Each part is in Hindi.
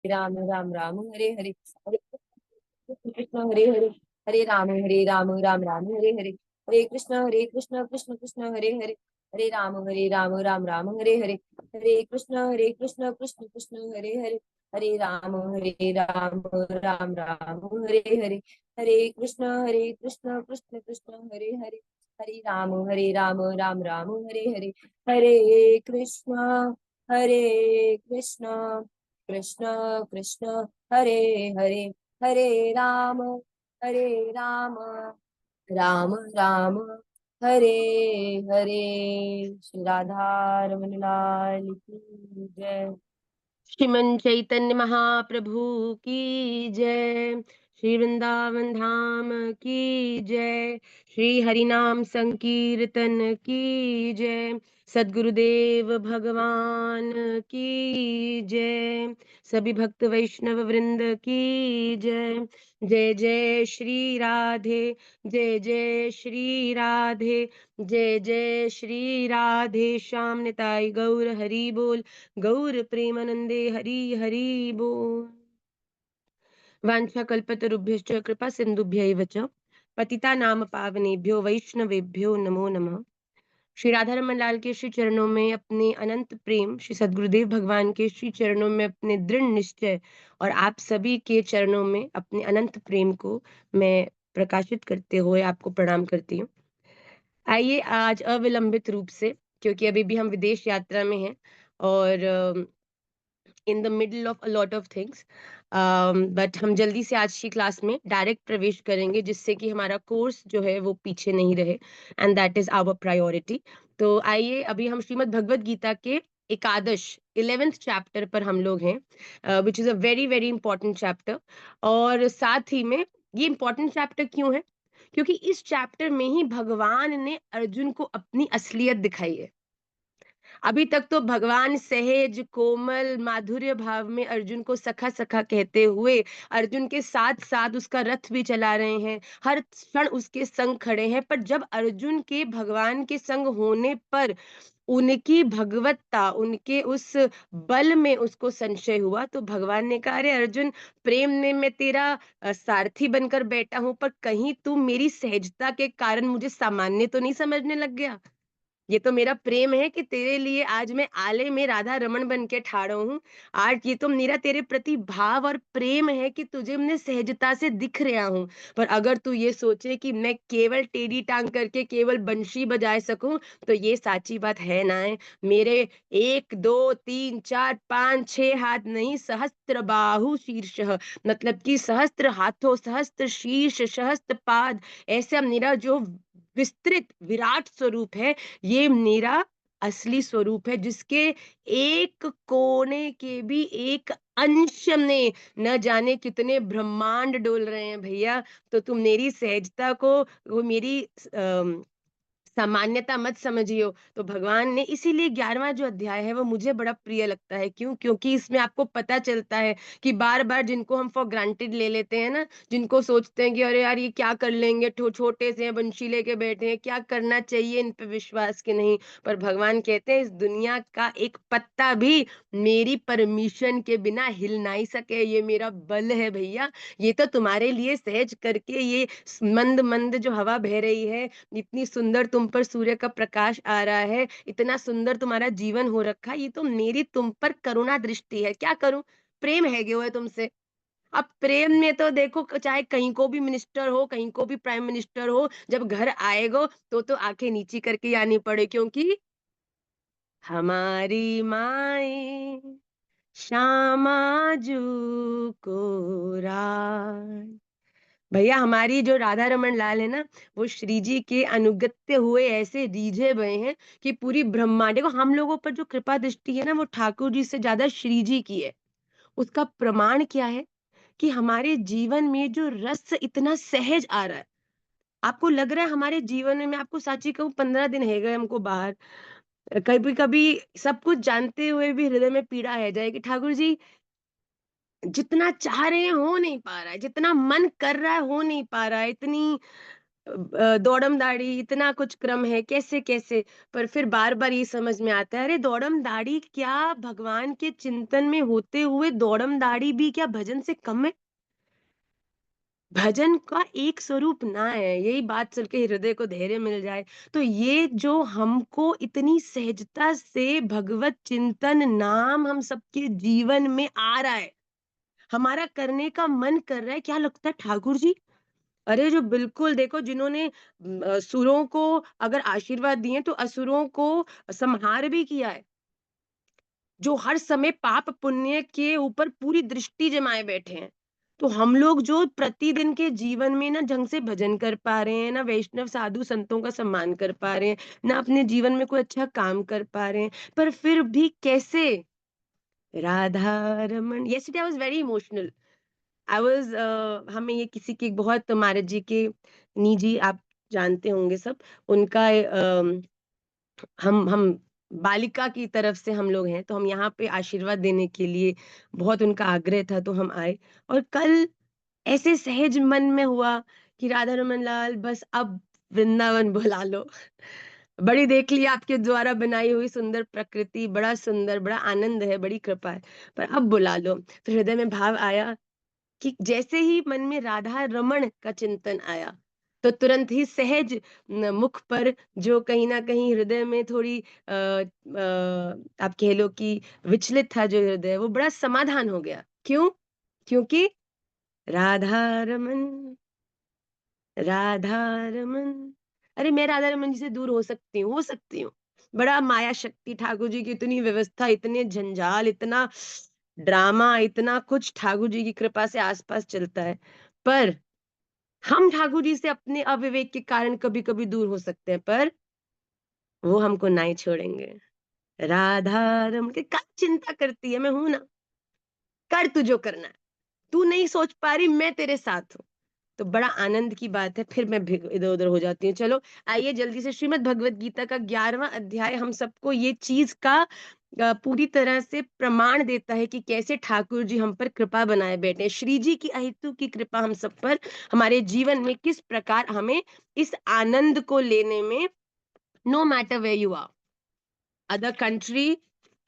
राम राम राम हरे हरे, हरे कृष्ण कृष्ण हरे हरे, हरे राम राम राम हरे हरे, हरे कृष्ण कृष्ण कृष्ण हरे हरे, हरे राम राम राम हरे हरे, हरे कृष्ण कृष्ण कृष्ण हरे हरे, हरे राम राम राम हरे हरे, हरे कृष्ण कृष्ण कृष्ण हरे हरे, हरे राम राम राम हरे हरे, हरे कृष्ण कृष्ण कृष्ण हरे हरे, हरे राम राम राम हरे हरे। श्री राधा रमन लाल की जय। श्रीमन चैतन्य महाप्रभु की जय। श्री वृंदावन धाम की जय। श्री हरिनाम संकीर्तन की जय। सद्गुरुदेव भगवान की जय। सभी भक्त वैष्णव वृंद की जय। जय जय श्री राधे, जय जय श्री राधे, जय जय श्री राधे श्याम निताई गौर हरि बोल। गौर प्रेमानंदे हरि हरि बोल। वाञ्छाकल्पतरुभ्यश्च कृपा सिन्धुभ्यैव च पतितानाम पावनेभ्यो वैष्णवेभ्यो नमो नमः। श्री राधा रमन लाल के श्री चरणों में अपने अनंत प्रेम, श्री सद्गुरुदेव भगवान के श्री चरणों में अपने दृढ़ निश्चय और आप सभी के चरणों में अपने अनंत प्रेम को मैं प्रकाशित करते हुए आपको प्रणाम करती हूँ। आइए आज अविलंबित रूप से, क्योंकि अभी भी हम विदेश यात्रा में हैं और in the middle of a lot of things, but हम जल्दी से आज की क्लास में डायरेक्ट प्रवेश करेंगे जिससे कि हमारा कोर्स जो है वो पीछे नहीं रहे, and that is our priority. तो आइए अभी हम श्रीमद् भगवत गीता के एकादश 11th चैप्टर पर हम लोग हैं, which is a very very important chapter. और साथ ही में ये इंपॉर्टेंट चैप्टर क्यों है? क्योंकि इस चैप्टर में ही भगवान ने अर्जुन को अपनी असलियत दिखाई है। अभी तक तो भगवान सहज कोमल माधुर्य भाव में अर्जुन को सखा सखा कहते हुए अर्जुन के साथ साथ उसका रथ भी चला रहे हैं, हर क्षण उसके संग खड़े हैं। पर जब अर्जुन के भगवान के संग होने पर उनकी भगवत्ता, उनके उस बल में उसको संशय हुआ, तो भगवान ने कहा, अरे अर्जुन, प्रेम में मैं तेरा सारथी बनकर बैठा हूं, पर कहीं तू मेरी सहजता के कारण मुझे सामान्य तो नहीं समझने लग गया? ये तो मेरा प्रेम है कि तेरे लिए आज मैं आले में राधा रमन बन के ठाड़ा हूँ। आज ये तो मेरा तेरे प्रति भाव और प्रेम है कि तुझे मैं सहजता से दिख रहा हूँ। पर अगर तू ये सोचे कि मैं केवल टेढ़ी टांग करके केवल बंशी बजा सकूं, तो ये साची बात है ना है। मेरे 1 2 3 4 5 6 हाथ नहीं, सहस्त्र बाहु शीर्ष, मतलब कि सहस्त्र हाथों, सहस्त्र शीर्ष, सहस्त्र पाद, ऐसा मेरा जो विस्तृत विराट स्वरूप है, ये मेरा असली स्वरूप है, जिसके एक कोने के भी एक अंश में न जाने कितने ब्रह्मांड डोल रहे हैं भैया। तो तुम मेरी सहजता को, वो मेरी सामान्यता मत समझियो। तो भगवान ने, इसीलिए 11वां जो अध्याय है वो मुझे बड़ा प्रिय लगता है। क्यों? क्योंकि इसमें आपको पता चलता है कि बार बार जिनको हम फॉर ग्रांटेड ले लेते हैं ना, जिनको सोचते हैं कि अरे यार ये क्या कर लेंगे, छोटे से हैं, बंशी लेके बैठे हैं, क्या करना चाहिए, इन पे विश्वास के नहीं। पर भगवान कहते हैं इस दुनिया का एक पत्ता भी मेरी परमिशन के बिना हिल नहीं सके, ये मेरा बल है भैया। ये तो तुम्हारे लिए सहज करके ये मंद मंद जो हवा बह रही है, इतनी सुंदर तुम पर सूर्य का प्रकाश आ रहा है, इतना सुंदर तुम्हारा जीवन हो रखा है, ये तो मेरी तुम पर करुणा दृष्टि है। क्या करूं? प्रेम है क्यों है तुमसे। अब प्रेम में तो देखो, चाहे कहीं को भी मिनिस्टर हो, कहीं को भी प्राइम मिनिस्टर हो, जब घर आएगो तो आंखें नीची करके ही आनी पड़े, क्योंकि हमारी माए श्यामा जू को राय। भैया हमारी जो राधा रमन लाल है ना, वो श्री जी के अनुगत्य हुए ऐसे रीझे हुए हैं कि पूरी ब्रह्मांड को, हम लोगों पर जो कृपा दृष्टि है ना, वो ठाकुर जी से ज्यादा श्री जी की है। उसका प्रमाण क्या है? कि हमारे जीवन में जो रस इतना सहज आ रहा है। आपको लग रहा है हमारे जीवन में, मैं आपको सच्ची कहूँ, 15 दिन है गए हमको बाहर। कभी कभी सब कुछ जानते हुए भी हृदय में पीड़ा है जाए कि ठाकुर जी, जितना चाह रहे हैं हो नहीं पा रहा है, जितना मन कर रहा है हो नहीं पा रहा है, इतनी दौड़म दाढ़ी इतना कुछ क्रम है, कैसे कैसे। पर फिर बार बार ये समझ में आता है, अरे दौड़म दाढ़ी क्या भगवान के चिंतन में होते हुए दौड़म दाढ़ी भी क्या भजन से कम है? भजन का एक स्वरूप ना है, यही बात चल के हृदय को धैर्य मिल जाए। तो ये जो हमको इतनी सहजता से भगवत चिंतन नाम हम सबके जीवन में आ रहा है, हमारा करने का मन कर रहा है, क्या लगता है ठाकुर जी? अरे जो बिल्कुल देखो, जिन्होंने सुरों को अगर आशीर्वाद दिए तो असुरों को संहार भी किया है, जो हर समय पाप पुण्य के ऊपर पूरी दृष्टि जमाए बैठे हैं। तो हम लोग जो प्रतिदिन के जीवन में ना ढंग से भजन कर पा रहे हैं, ना वैष्णव साधु संतों का सम्मान कर पा रहे हैं, ना अपने जीवन में कोई अच्छा काम कर पा रहे हैं, पर फिर भी कैसे Radha Raman, yesterday I was very emotional. I was हमें ये किसी की बहुत, महाराज जी के निजी, आप जानते होंगे सब, उनका हम बालिका की तरफ से हम लोग हैं, तो हम यहाँ पे आशीर्वाद देने के लिए, बहुत उनका आग्रह था तो हम आए। और कल ऐसे सहज मन में हुआ कि राधा रमन लाल बस अब वृंदावन बुला लो। बड़ी देख ली आपके द्वारा बनाई हुई सुंदर प्रकृति, बड़ा सुंदर, बड़ा आनंद है, बड़ी कृपा है, पर अब बुला लो। फिर हृदय में भाव आया कि जैसे ही मन में राधा रमण का चिंतन आया, तो तुरंत ही सहज मुख पर, जो कहीं ना कहीं हृदय में थोड़ी आप कह लो कि विचलित था जो हृदय, वो बड़ा समाधान हो गया। क्यों? क्योंकि राधा रमन, राधा रमन। अरे मैं राधा रमन जी से दूर हो सकती हूँ, हो सकती हूँ। बड़ा माया शक्ति ठाकुर जी की, इतनी व्यवस्था, इतने झंझाल, इतना ड्रामा, इतना कुछ ठाकुर जी की कृपा से आसपास चलता है। पर हम ठाकुर जी से अपने अविवेक के कारण कभी कभी दूर हो सकते हैं, पर वो हमको नहीं छोड़ेंगे। राधा रमन के क्या चिंता करती है, मैं हूं ना, कर तू जो करना है, तू नहीं सोच पा रही, मैं तेरे साथ हूँ। तो बड़ा आनंद की बात है। फिर मैं इधर उधर हो जाती हूँ। चलो आइए जल्दी से, श्रीमद् भगवत गीता का 11वां अध्याय हम सबको ये चीज का पूरी तरह से प्रमाण देता है कि कैसे ठाकुर जी हम पर कृपा बनाए बैठे हैं। श्री जी की अहेतु की कृपा हम सब पर, हमारे जीवन में किस प्रकार हमें इस आनंद को लेने में, no matter where you are, other country,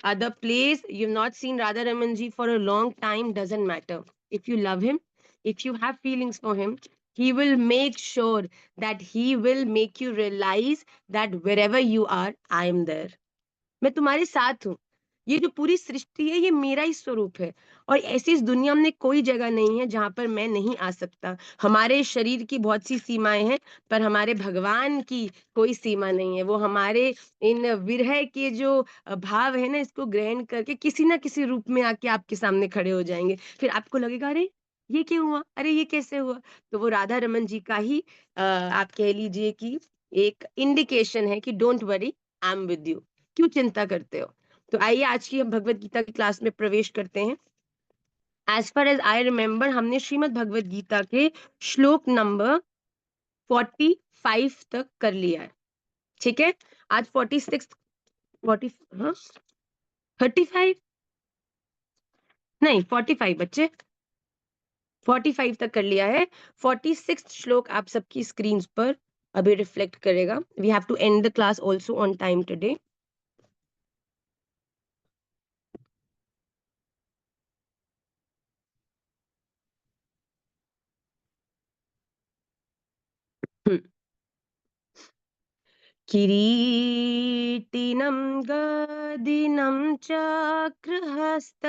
other place, you've not seen Radha Ramanji for a long time, doesn't matter. If you love him, if you have feelings for him, he will make sure that he will make you realize that wherever you are, I am there. मैं तुम्हारे साथ हूँ। ये जो पूरी सृष्टि है, ये मेरा ही स्वरूप है, और ऐसी इस दुनिया में कोई जगह नहीं है जहां पर मैं नहीं आ सकता। हमारे शरीर की बहुत सी सीमाएं हैं, पर हमारे भगवान की कोई सीमा नहीं है। वो हमारे इन विरह के जो भाव है ना, इसको ग्रहण करके किसी ना किसी रूप में आके आपके सामने खड़े हो जाएंगे। फिर आपको लगेगा, अरे ये क्यों हुआ, अरे ये कैसे हुआ? तो वो राधा रमन जी का ही आप कह लीजिए कि एक इंडिकेशन है कि don't worry, I am with you, क्यों चिंता करते हो। तो आइए आज की हम भगवत गीता की क्लास में प्रवेश करते हैं। As far as I remember, हमने श्रीमद् भगवत गीता के श्लोक नंबर 45 तक कर लिया है। ठीक है, आज 46, 40, हाँ 35 नहीं 45 बच्चे, 45 तक कर लिया है। 46 श्लोक आप सबकी स्क्रीन पर अभी रिफ्लेक्ट करेगा। We have to end the class also on time today. किरीटिनं गदिनं चक्रहस्त,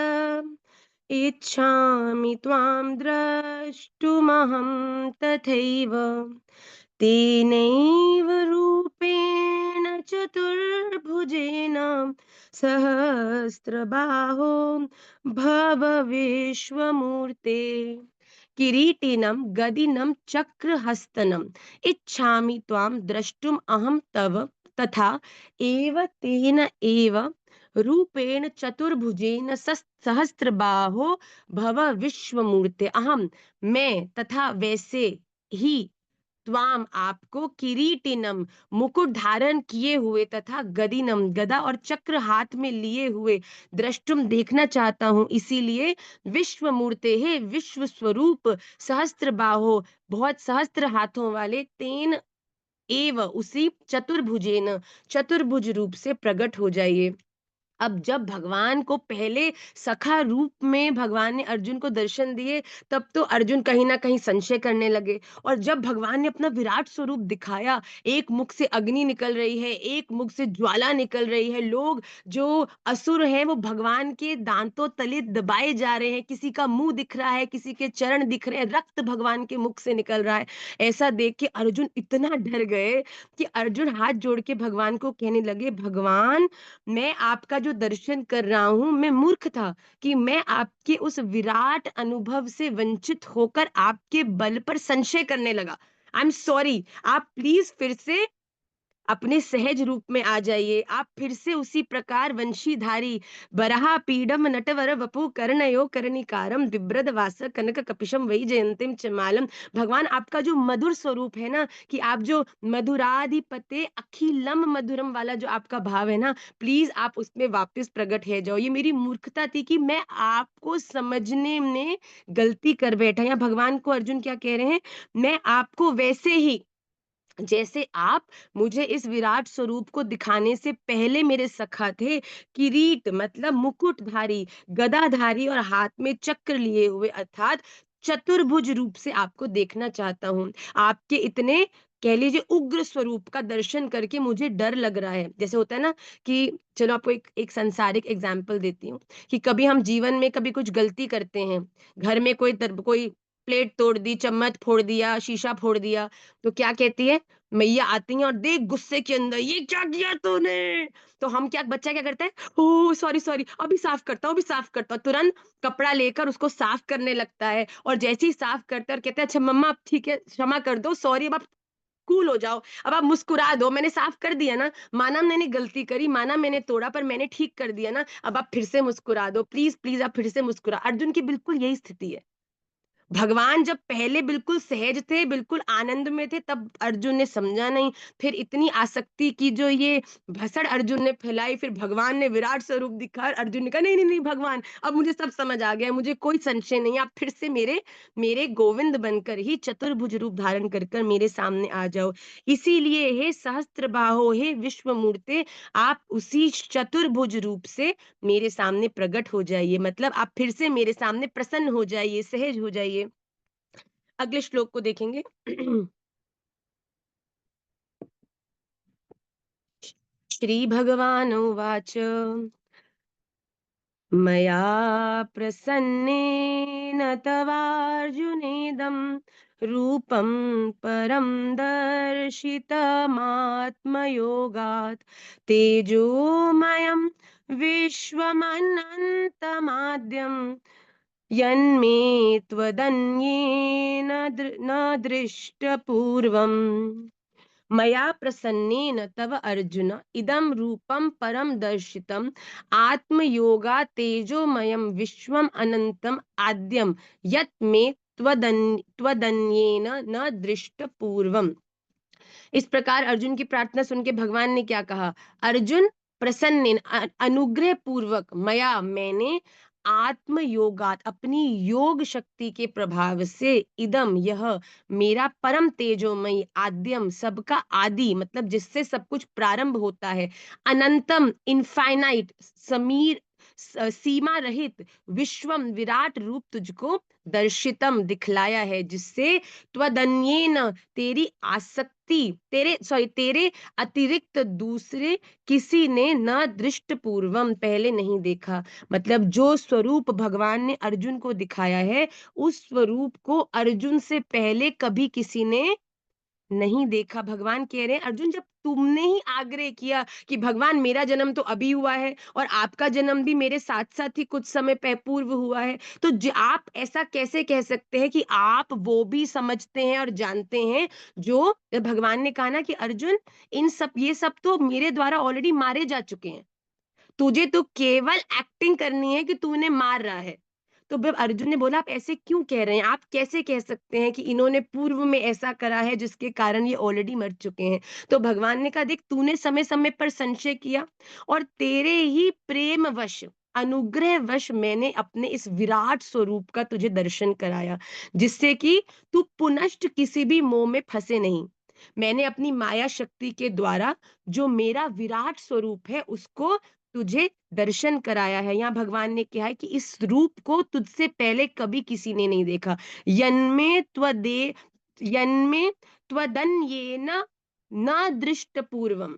इच्छामि त्वां द्रष्टुमहं तथैव। तेनैव रूपेण चतुर्भुजेन सहस्रबाहो भव विश्वमूर्ते। किरीटिनं गदिनं चक्रहस्तनम् इच्छामि त्वां द्रष्टुम अहं तव, तथा एव तेन एव रूपेण चतुर्भुजेन सहस्रबाहो भव विश्वमूर्ते। अहम, मैं, तथा वैसे ही त्वाम आपको, किरीटिनम मुकुट धारण किए हुए, तथा गदिनम गदा और चक्र हाथ में लिए हुए द्रष्टुम देखना चाहता हूं। इसीलिए विश्व मूर्ते है, विश्व स्वरूप, सहस्त्र बाहो बहुत सहस्त्र हाथों वाले, तेन एव उसी चतुर्भुजेन चतुर्भुज रूप से प्रकट हो जाइए। अब जब भगवान को पहले सखा रूप में भगवान ने अर्जुन को दर्शन दिए, तब तो अर्जुन कहीं ना कहीं संशय करने लगे। और जब भगवान ने अपना विराट स्वरूप दिखाया, एक मुख से अग्नि निकल रही है, एक मुख से ज्वाला निकल रही है, लोग जो असुर हैं वो भगवान के दांतों तले दबाए जा रहे हैं, किसी का मुंह दिख रहा है, किसी के चरण दिख रहे हैं, रक्त भगवान के मुख से निकल रहा है। ऐसा देख के अर्जुन इतना डर गए कि अर्जुन हाथ जोड़ के भगवान को कहने लगे, भगवान मैं आपका जो दर्शन कर रहा हूं, मैं मूर्ख था कि मैं आपके उस विराट अनुभव से वंचित होकर आपके बल पर संशय करने लगा। आई एम सॉरी, आप प्लीज फिर से अपने सहज रूप में आ जाइए। आप फिर से उसी प्रकार वंशीधारी बराह पीडम नटवर वपु कर्णयो कर्णिकारम बिभ्रद वास कनक कपिशम वही जयंतिम चमालम। भगवान आपका जो मधुर स्वरूप है ना, कि आप जो मधुराधिपते अखिलम मधुरम वाला जो आपका भाव है ना, प्लीज आप उसमें वापस प्रकट है जाओ। ये मेरी मूर्खता थी कि मैं आपको समझने में गलती कर बैठा। या भगवान को अर्जुन क्या कह रहे हैं, मैं आपको वैसे ही जैसे आप मुझे इस विराट स्वरूप को दिखाने से पहले मेरे सखा थे, किरीट मतलब मुकुटधारी, गदाधारी और हाथ में चक्र लिए हुए, अर्थात चतुर्भुज रूप से आपको देखना चाहता हूं। आपके इतने कह लीजिए उग्र स्वरूप का दर्शन करके मुझे डर लग रहा है। जैसे होता है ना कि चलो आपको एक संसारिक एग्जाम्पल देती हूँ, कि कभी हम जीवन में कभी कुछ गलती करते हैं, घर में कोई प्लेट तोड़ दी, चम्मच फोड़ दिया, शीशा फोड़ दिया, तो क्या कहती है, मैया आती हैं और देख गुस्से के अंदर, ये क्या किया तूने। तो हम क्या, बच्चा क्या करता है, ओ सॉरी सॉरी, अभी साफ करता हूँ, अभी साफ करता हूँ, तुरंत कपड़ा लेकर उसको साफ करने लगता है। और जैसे ही साफ करता है और कहता है अच्छा मम्मा अब ठीक है, क्षमा कर दो, सॉरी, अब आप कूल हो जाओ, अब आप मुस्कुरा दो, मैंने साफ कर दिया ना, माना मैंने गलती करी, माना मैंने तोड़ा, पर मैंने ठीक कर दिया ना, अब आप फिर से मुस्कुरा दो, प्लीज प्लीज आप फिर से मुस्कुरा। अर्जुन की बिल्कुल यही स्थिति है। भगवान जब पहले बिल्कुल सहज थे, बिल्कुल आनंद में थे, तब अर्जुन ने समझा नहीं। फिर इतनी आसक्ति की जो ये भसड़ अर्जुन ने फैलाई, फिर भगवान ने विराट स्वरूप दिखा, अर्जुन ने कहा नहीं नहीं नहीं भगवान, अब मुझे सब समझ आ गया, मुझे कोई संशय नहीं, आप फिर से मेरे मेरे गोविंद बनकर ही चतुर्भुज रूप धारण कर कर मेरे सामने आ जाओ। इसीलिए हे सहस्त्र बाहो, हे विश्व मूर्ते, आप उसी चतुर्भुज रूप से मेरे सामने प्रकट हो जाइए, मतलब आप फिर से मेरे सामने प्रसन्न हो जाइए, सहज हो जाइए। अगले श्लोक को देखेंगे। श्री भगवान उवाच, मया प्रसन्नेन तवार्जुनेदं रूपं परं दर्शितमात्मयोगात्, तेजोमयं विश्वमनन्तमाद्यं यन्मे त्वदन्येन न दृष्टपूर्वम्। मया प्रसन्नेन तव अर्जुन इदं रूपं परं दर्शितम् आत्मयोगा तेजोमयं विश्वम् अनन्तम् आद्यं यत् मे त्वदन्येन न दृष्टपूर्वम्। इस प्रकार अर्जुन की प्रार्थना सुन के भगवान ने क्या कहा, अर्जुन प्रसन्न अनुग्रह पूर्वक, मया मैंने, आत्म योगात अपनी योग शक्ति के प्रभाव से, इदम यह, मेरा परम तेजोमयी, आद्यम सबका आदि मतलब जिससे सब कुछ प्रारंभ होता है, अनंतम इनफाइनाइट समीर सीमा रहित, विश्वम विराट रूप तुझको दर्शितम दिखलाया है, जिससे त्वदन्येन तेरी आसक्ति, तेरे अतिरिक्त दूसरे किसी ने न दृष्ट पूर्वम पहले नहीं देखा। मतलब जो स्वरूप भगवान ने अर्जुन को दिखाया है, उस स्वरूप को अर्जुन से पहले कभी किसी ने नहीं देखा। भगवान कह रहे हैं अर्जुन, जब तुमने ही आग्रह किया कि भगवान मेरा जन्म तो अभी हुआ है और आपका जन्म भी मेरे साथ साथ ही कुछ समय पूर्व हुआ है, तो आप ऐसा कैसे कह सकते हैं कि आप वो भी समझते हैं और जानते हैं जो भगवान ने कहा ना कि अर्जुन, इन सब ये सब तो मेरे द्वारा ऑलरेडी मारे जा चुके हैं, तुझे तो केवल एक्टिंग करनी है कि तू उन्हें मार रहा है। तो जब अर्जुन ने बोला आप ऐसे क्यों कह रहे हैं? आप कैसे कह सकते हैं कि इन्होंने पूर्व में ऐसा करा है जिसके कारण ये ऑलरेडी मर चुके हैं? तो भगवान ने कहा देख तूने समय-समय पर संशय किया और तेरे ही प्रेमवश, अनुग्रहवश मैंने अपने इस विराट स्वरूप का तुझे दर्शन कराया, जिससे कि तू पुनश्च किसी भी मोह में फँसे नहीं। मैंने अपनी माया शक्ति के द्वारा जो मेरा विराट स्वरूप है उसको तुझे दर्शन कराया है। यहाँ भगवान ने कहा है कि इस रूप को तुझसे पहले कभी किसी ने नहीं देखा। यन्मे त्वदे यन्मे त्वदन्येन न दृष्ट पूर्वम।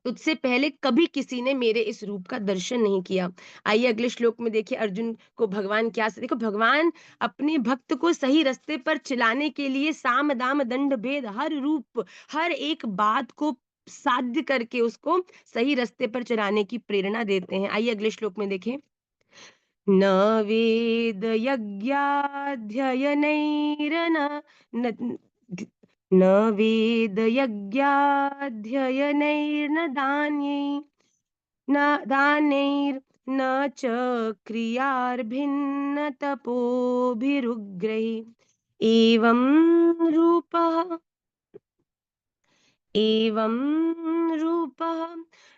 तुझसे पहले कभी किसी ने मेरे इस रूप का दर्शन नहीं किया। आइए अगले श्लोक में देखिए अर्जुन को भगवान क्या देखो भगवान अपने भक्त को सही रास्ते पर चलाने के लिए साम दाम दंड भेद हर रूप, हर एक बात को साध्य करके उसको सही रास्ते पर चलाने की प्रेरणा देते हैं। आइए अगले श्लोक में देखें। न वेद यज्ञाध्ययनैरन न न वेद यज्ञाध्ययनैर्न दान्यै न दानैर्न च क्रियार्भिन्न तपोभिरुग्रैः एवं रूपः एवं रूपः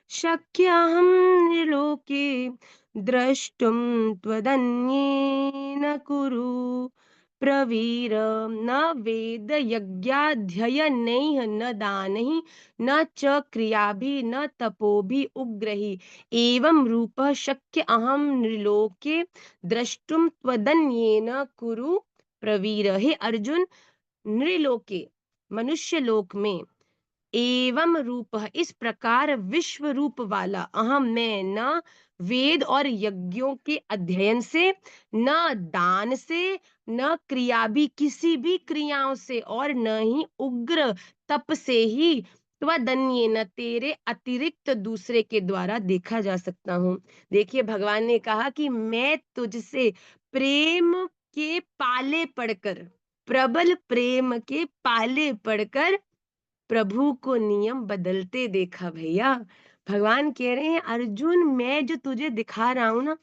शक्यहं निर्लोके द्रष्टुं त्वदन्येन कुरु प्रवीर न वेद यज्ञाध्ययनैः न दानैः न च क्रियाभिः न तपोभिः उग्रैः एवं रूपः शक्य अहं नृलोके द्रष्टुं त्वदन्येन कुरु प्रवीर। हे अर्जुन, नृलोके मनुष्य लोक में एवं रूप इस प्रकार विश्व रूप वाला अहम मैं न वेद और यज्ञों के अध्ययन से, न दान से, न क्रिया भी किसी भी क्रियाओं से और न ही उग्र तप से ही त्वदन्य न तेरे अतिरिक्त दूसरे के द्वारा देखा जा सकता हूँ। देखिए भगवान ने कहा कि मैं तुझसे प्रेम के पाले पढ़कर, प्रबल प्रेम के पाले पढ़कर प्रभु को नियम बदलते देखा भैया। भगवान कह रहे हैं अर्जुन मैं जो तुझे दिखा रहा हूं ना,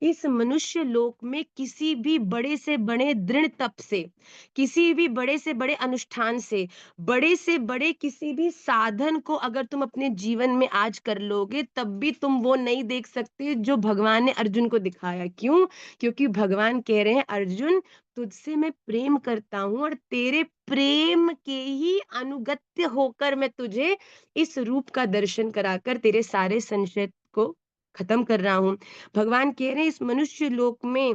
इस मनुष्य लोक में किसी भी बड़े से बड़े दृढ़ तप से, किसी भी बड़े से बड़े अनुष्ठान से बड़े किसी भी साधन को अगर तुम अपने जीवन में आज कर लोगे तब भी तुम वो नहीं देख सकते जो भगवान ने अर्जुन को दिखाया। क्यों? क्योंकि भगवान कह रहे हैं अर्जुन तुझसे मैं प्रेम करता हूं और तेरे प्रेम के ही अनुगत्य होकर मैं तुझे इस रूप का दर्शन कराकर तेरे सारे संशय को खत्म कर रहा हूं। भगवान कह रहे हैं इस मनुष्य लोक में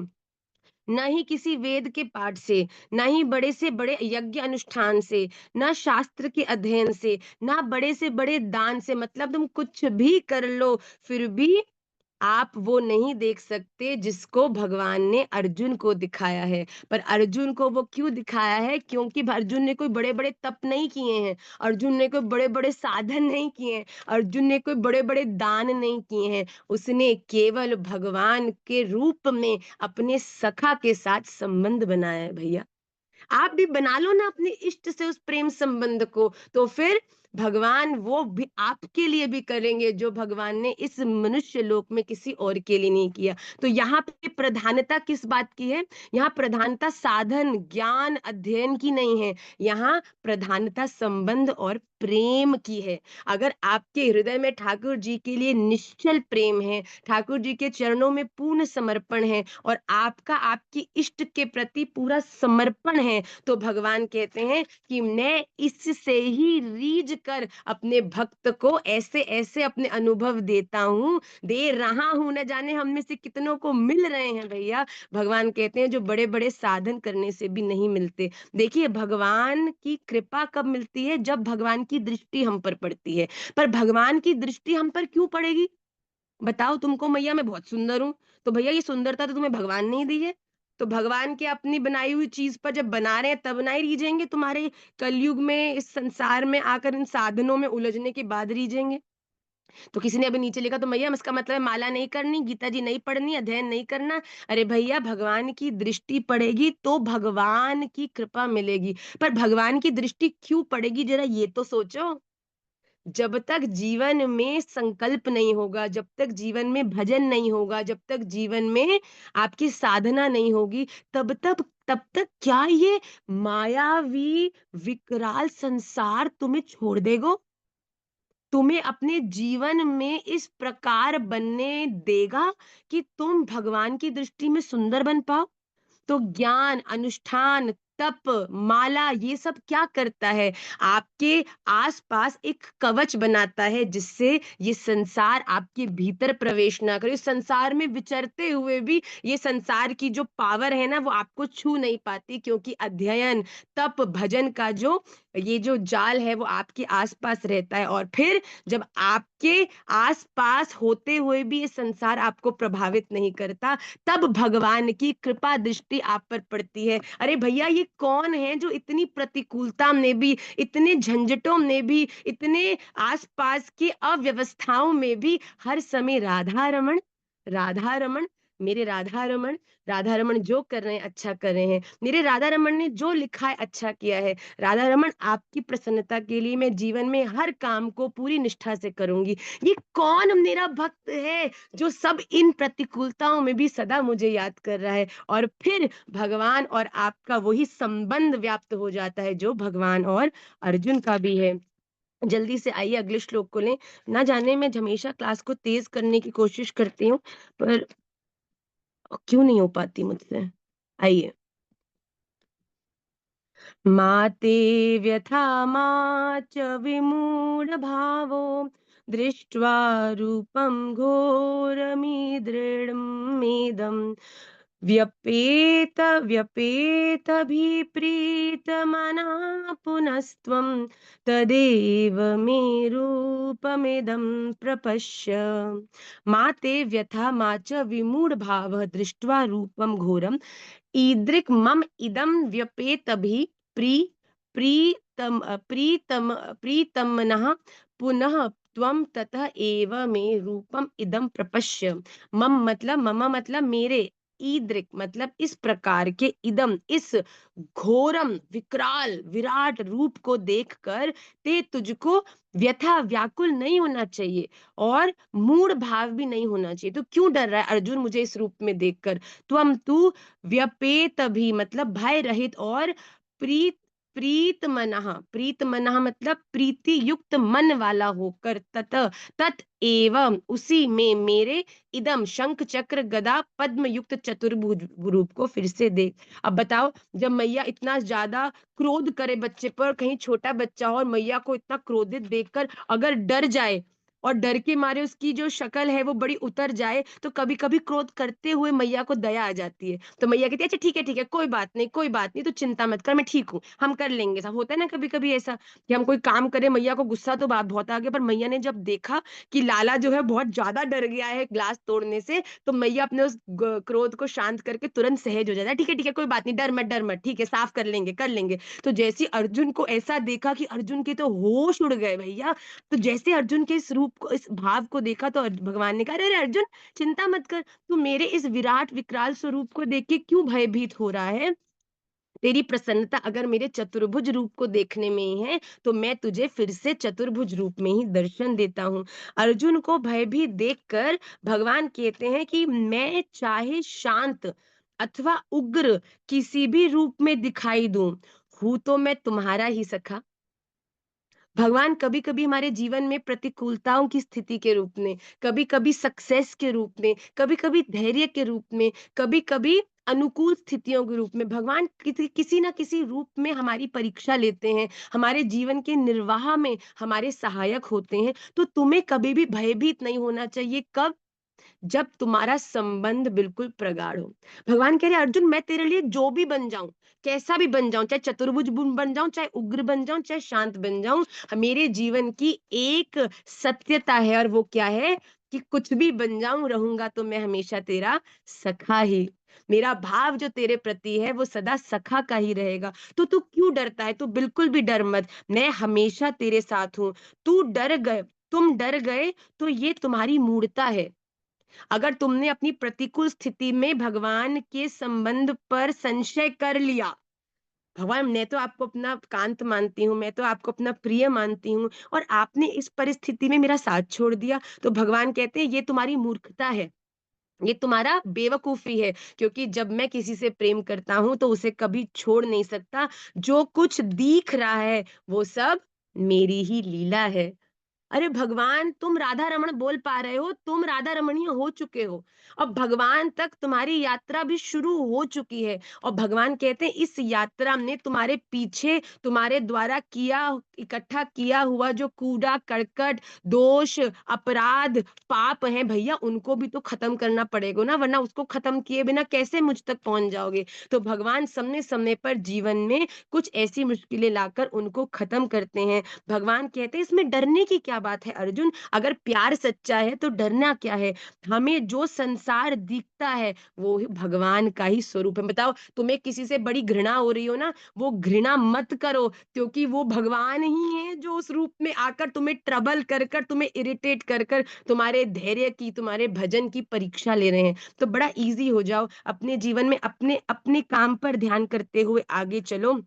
न ही किसी वेद के पाठ से, न ही बड़े से बड़े यज्ञ अनुष्ठान से, न शास्त्र के अध्ययन से, न बड़े से बड़े दान से, मतलब तुम कुछ भी कर लो फिर भी आप वो नहीं देख सकते जिसको भगवान ने अर्जुन को दिखाया है। पर अर्जुन को वो क्यों दिखाया है? क्योंकि अर्जुन ने कोई बड़े-बड़े तप नहीं किए हैं, अर्जुन ने कोई बड़े-बड़े साधन नहीं किए हैं, अर्जुन ने कोई बड़े-बड़े दान नहीं किए हैं। उसने केवल भगवान के रूप में अपने सखा के साथ संबंध बनाया है भैया। आप भी बना लो ना अपने इष्ट से उस प्रेम संबंध को, तो फिर भगवान वो भी आपके लिए भी करेंगे जो भगवान ने इस मनुष्य लोक में किसी और के लिए नहीं किया। तो यहाँ पे प्रधानता किस बात की है? यहाँ प्रधानता साधन, ज्ञान, अध्ययन की नहीं है, यहाँ प्रधानता संबंध और प्रेम की है। अगर आपके हृदय में ठाकुर जी के लिए निश्चल प्रेम है, ठाकुर जी के चरणों में पूर्ण समर्पण है और आपका आपकी इष्ट के प्रति पूरा समर्पण है, तो भगवान कहते हैं कि मैं इससे ही रीझ कर अपने भक्त को ऐसे ऐसे अपने अनुभव देता हूं, दे रहा हूं। न जाने हम में से कितनों को मिल रहे हैं भैया। भगवान कहते हैं जो बड़े बड़े साधन करने से भी नहीं मिलते। देखिए भगवान की कृपा कब मिलती है? जब भगवान की दृष्टि हम पर पड़ती है। पर भगवान की दृष्टि हम पर क्यों पड़ेगी? बताओ तुमको मैया मैं बहुत सुंदर हूँ, तो भैया ये सुंदरता तो तुम्हें भगवान ने ही दी है। तो भगवान के अपनी बनाई हुई चीज पर जब बना रहे हैं तब ना ही रीझेंगे, तुम्हारे कलयुग में इस संसार में आकर इन साधनों में उलझने के बाद रीझेंगे। तो किसी ने अभी नीचे लिखा तो मैया इसका मतलब है माला नहीं करनी, गीता जी नहीं पढ़नी, अध्ययन नहीं करना। अरे भैया भगवान की दृष्टि पड़ेगी तो भगवान की कृपा मिलेगी। पर भगवान की दृष्टि क्यों पड़ेगी जरा ये तो सोचो। जब तक जीवन में संकल्प नहीं होगा, जब तक जीवन में भजन नहीं होगा, जब तक जीवन में आपकी साधना नहीं होगी, तब तक क्या ये मायावी विकराल संसार तुम्हें छोड़ देगा? तुम्हें अपने जीवन में इस प्रकार बनने देगा कि तुम भगवान की दृष्टि में सुंदर बन पाओ? तो ज्ञान, अनुष्ठान, तप, माला ये सब क्या करता है? आपके आस-पास एक कवच बनाता है जिससे ये संसार आपके भीतर प्रवेश ना करे। इस संसार में विचरते हुए भी ये संसार की जो पावर है ना वो आपको छू नहीं पाती, क्योंकि अध्ययन, तप, भजन का जो ये जो जाल है वो आपके आस-पास रहता है। और फिर जब आपके आस-पास होते हुए भी ये संसार आपको प्रभावित नहीं करता, तब भगवान की कृपा दृष्टि आप पर पड़ती है। अरे भैया, ये कौन है जो इतनी प्रतिकूलता में भी, इतने झंझटों में भी, इतने आसपास की अव्यवस्थाओं में भी हर समय राधा रमन, राधा रमन, मेरे राधा रमन, राधा रमन जो कर रहे हैं अच्छा कर रहे हैं, मेरे राधा रमन ने जो लिखा है अच्छा किया है, राधा रमन आपकी प्रसन्नता के लिए मैं जीवन में हर काम को पूरी निष्ठा से करूंगी। ये कौन मेरा भक्त है जो सब इन प्रतिकूलताओं में भी सदा मुझे याद कर रहा है? और फिर भगवान और आपका वही संबंध व्याप्त हो जाता है जो भगवान और अर्जुन का भी है। जल्दी से आइए अगले श्लोक को लें। ना जाने मैं हमेशा क्लास को तेज करने की कोशिश करती हूँ, पर क्यों नहीं हो पाती मुझसे। आइए। माते व्यथा मा च विमूढभावो दृष्ट्वा रूपं घोरमिदृढमेदम् व्यपेतभिप्रीतमना पुनस्त्वं तदेव मे रूपमिदं प्रपश्य। मा ते व्यथा मा च विमूढभावः दृष्ट्वा रूपं घोरम् ईदृक् मम इदं व्यपेतभिः प्री प्रीतमनः पुनः त्वं ततः एव मे रूपम इदं प्रपश्य। मम मतलब मेरे, ईदृक् मतलब इस प्रकार के, इदम इस घोरम विकराल विराट रूप को देखकर ते तुझको व्यथा व्याकुल नहीं होना चाहिए और मूढ़ भाव भी नहीं होना चाहिए। तो क्यों डर रहा है अर्जुन मुझे इस रूप में देखकर? त्वम तू व्यपेत भी मतलब भय रहित और प्रीत प्रीत मनः मतलब प्रीति युक्त मन वाला होकर, तत एवं उसी में मेरे इदम शंख चक्र गदा पद्म युक्त चतुर्भुज रूप को फिर से देख। अब बताओ, जब मैया इतना ज्यादा क्रोध करे बच्चे पर, कहीं छोटा बच्चा हो और मैया को इतना क्रोधित देखकर अगर डर जाए और डर के मारे उसकी जो शक्ल है वो बड़ी उतर जाए, तो कभी कभी क्रोध करते हुए मैया को दया आ जाती है। तो मैया कहती है अच्छा ठीक है कोई बात नहीं, कोई बात नहीं, तो चिंता मत कर, मैं ठीक हूँ, हम कर लेंगे सब। होता है ना कभी कभी ऐसा कि हम कोई काम करें, मैया को गुस्सा तो बात बहुत आ गया, पर मैया ने जब देखा कि लाला जो है बहुत ज्यादा डर गया है ग्लास तोड़ने से, तो मैया अपने उस क्रोध को शांत करके तुरंत सहज हो जाता है। ठीक है कोई बात नहीं, डर मत, ठीक है साफ कर लेंगे। तो जैसे अर्जुन को ऐसा देखा कि अर्जुन के तो होश उड़ गए भैया। तो जैसे अर्जुन के इस रूप को, इस भाव को देखा, तो भगवान ने कहा अरे अर्जुन चिंता मत कर, तू मेरे इस विराट विकराल स्वरूप को देख के क्यों भयभीत हो रहा है? तेरी प्रसन्नता अगर मेरे चतुर्भुज रूप को देखने में ही है, तो मैं तुझे फिर से चतुर्भुज रूप में ही दर्शन देता हूँ। अर्जुन को भयभीत देखकर भगवान कहते हैं कि मैं चाहे शांत अथवा उग्र किसी भी रूप में दिखाई दूं, हूं तो मैं तुम्हारा ही सखा। भगवान कभी-कभी हमारे जीवन में प्रतिकूलताओं की स्थिति के रूप में, कभी-कभी सक्सेस के रूप में, कभी-कभी धैर्य के रूप में, कभी-कभी अनुकूल स्थितियों के रूप में, भगवान किसी ना किसी रूप में हमारी परीक्षा लेते हैं, हमारे जीवन के निर्वाह में हमारे सहायक होते हैं। तो तुम्हें कभी भी भयभीत नहीं होना चाहिए। कब? जब तुम्हारा संबंध बिल्कुल प्रगाढ़ हो। भगवान कह रहे अर्जुन मैं तेरे लिए जो भी बन जाऊं, कैसा भी बन जाऊं, चाहे चतुर्भुज बन जाऊं, चाहे उग्र बन जाऊं, चाहे शांत बन जाऊं, मेरे जीवन की एक सत्यता है, और वो क्या है कि कुछ भी बन जाऊं रहूंगा तो मैं हमेशा तेरा सखा ही। मेरा भाव जो तेरे प्रति है वो सदा सखा का ही रहेगा। तो तू क्यों डरता है? तू बिल्कुल भी डर मत, मैं हमेशा तेरे साथ हूं। तू डर गए, तुम डर गए, तो ये तुम्हारी मूर्खता है। अगर तुमने अपनी प्रतिकूल स्थिति में भगवान के संबंध पर संशय कर लिया, भगवान मैं तो आपको अपना कांत मानती हूँ, मैं तो आपको अपना प्रिय मानती हूँ और आपने इस परिस्थिति में मेरा साथ छोड़ दिया। तो भगवान कहते हैं ये तुम्हारी मूर्खता है, ये तुम्हारा बेवकूफ़ी है, क्योंकि जब मैं किसी से प्रेम करता हूँ तो उसे कभी छोड़ नहीं सकता। जो कुछ दिख रहा है वो सब मेरी ही लीला है। अरे भगवान, तुम राधा रमण बोल पा रहे हो, तुम राधा रमणीय हो चुके हो। अब भगवान तक तुम्हारी यात्रा भी शुरू हो चुकी है और भगवान कहते हैं इस यात्रा में तुम्हारे पीछे तुम्हारे द्वारा इकट्ठा किया हुआ जो कूड़ा करकट, दोष, अपराध, पाप है भैया, उनको भी तो खत्म करना पड़ेगा ना, वरना उसको खत्म किए बिना कैसे मुझ तक पहुंच जाओगे। तो भगवान समय समय पर जीवन में कुछ ऐसी मुश्किलें लाकर उनको खत्म करते हैं। भगवान कहते हैं इसमें डरने की क्या बात है अर्जुन, अगर प्यार सच्चा है तो डरना क्या है। हमें जो संसार दिखता है वो ही भगवान का ही स्वरूप है। बताओ तुम्हें किसी से बड़ी घृणा हो रही हो ना, वो घृणा मत करो, क्योंकि वो भगवान ही है जो उस रूप में आकर तुम्हें ट्रबल कर कर, तुम्हें इरिटेट कर कर, तुम्हारे धैर्य की, तुम्हारे भजन की परीक्षा ले रहे हैं। तो बड़ा इजी हो जाओ, अपने जीवन में अपने अपने काम पर ध्यान करते हुए आगे चलो।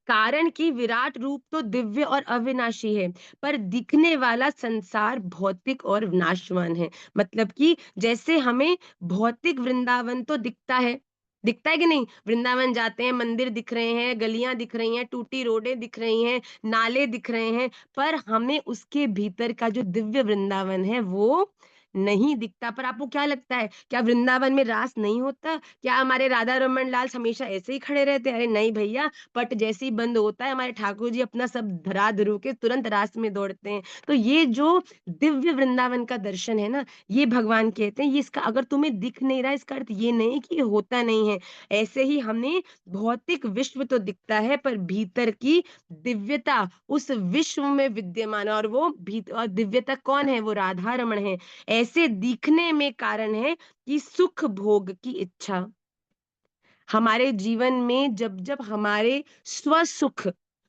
कारण कि विराट रूप तो दिव्य और अविनाशी है, पर दिखने वाला संसार भौतिक और नाशवान है। मतलब कि जैसे हमें भौतिक वृंदावन तो दिखता है कि नहीं? वृंदावन जाते हैं, मंदिर दिख रहे हैं, गलियां दिख रही हैं, टूटी रोडें दिख रही हैं, नाले दिख रहे हैं, पर हमें उसके भीतर का जो दिव्य वृंदावन है वो नहीं दिखता। पर आपको क्या लगता है, क्या वृंदावन में रास नहीं होता? क्या हमारे राधा रमन लाल हमेशा ऐसे ही खड़े रहते हैं? अरे नहीं भैया, पट जैसे ही बंद होता है हमारे ठाकुर जी अपना सब धरा धुरू के तुरंत रास में दौड़ते हैं। तो ये जो दिव्य वृंदावन का दर्शन है ना, ये भगवान कहते हैं, ये इसका अगर तुम्हें दिख नहीं रहा इसका अर्थ ये नहीं कि ये होता नहीं है। ऐसे ही हमें भौतिक विश्व तो दिखता है पर भीतर की दिव्यता उस विश्व में विद्यमान है, और वो और दिव्यता कौन है? वो राधा रमण है। ऐसे दिखने में कारण है कि सुख भोग की इच्छा हमारे जीवन में जब जब हमारे स्वसुख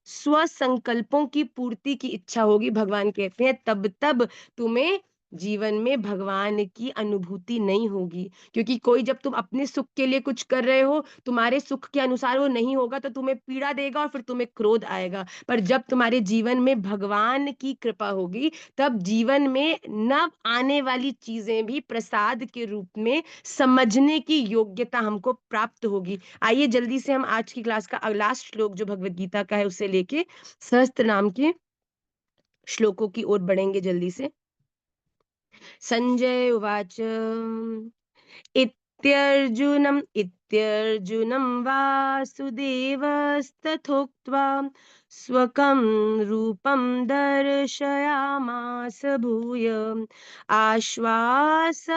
स्व संकल्पों की पूर्ति की इच्छा होगी, भगवान कहते हैं तब तब तुम्हें जीवन में भगवान की अनुभूति नहीं होगी। क्योंकि कोई जब तुम अपने सुख के लिए कुछ कर रहे हो, तुम्हारे सुख के अनुसार वो नहीं होगा तो तुम्हें पीड़ा देगा और फिर तुम्हें क्रोध आएगा। पर जब तुम्हारे जीवन में भगवान की कृपा होगी, तब जीवन में नव आने वाली चीजें भी प्रसाद के रूप में समझने की योग्यता हमको प्राप्त होगी। आइए जल्दी से हम आज की क्लास का लास्ट श्लोक जो भगवत गीता का है उसे लेके सहस्त्र नाम के श्लोकों की ओर बढ़ेंगे जल्दी से। संजय उवाच इत्यर्जुनं वासुदेवस्तथोक्त्वा स्वकं रूपं दर्शयामास भूय आश्वासयामास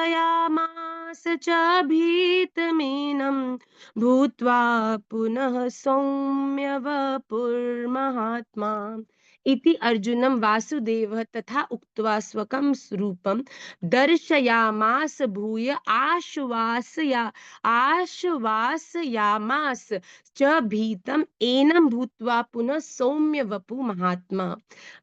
च भीतमीनं भूत्वा पुनः सौम्य वपुर्महात्मा इति अर्जुनं वासुदेवः तथा उक्त्वा स्वकं रूपं दर्शयामास भूय आश्वासयामास च भीतम एनं भूत्वा पुनः सौम्य वपु महात्मा।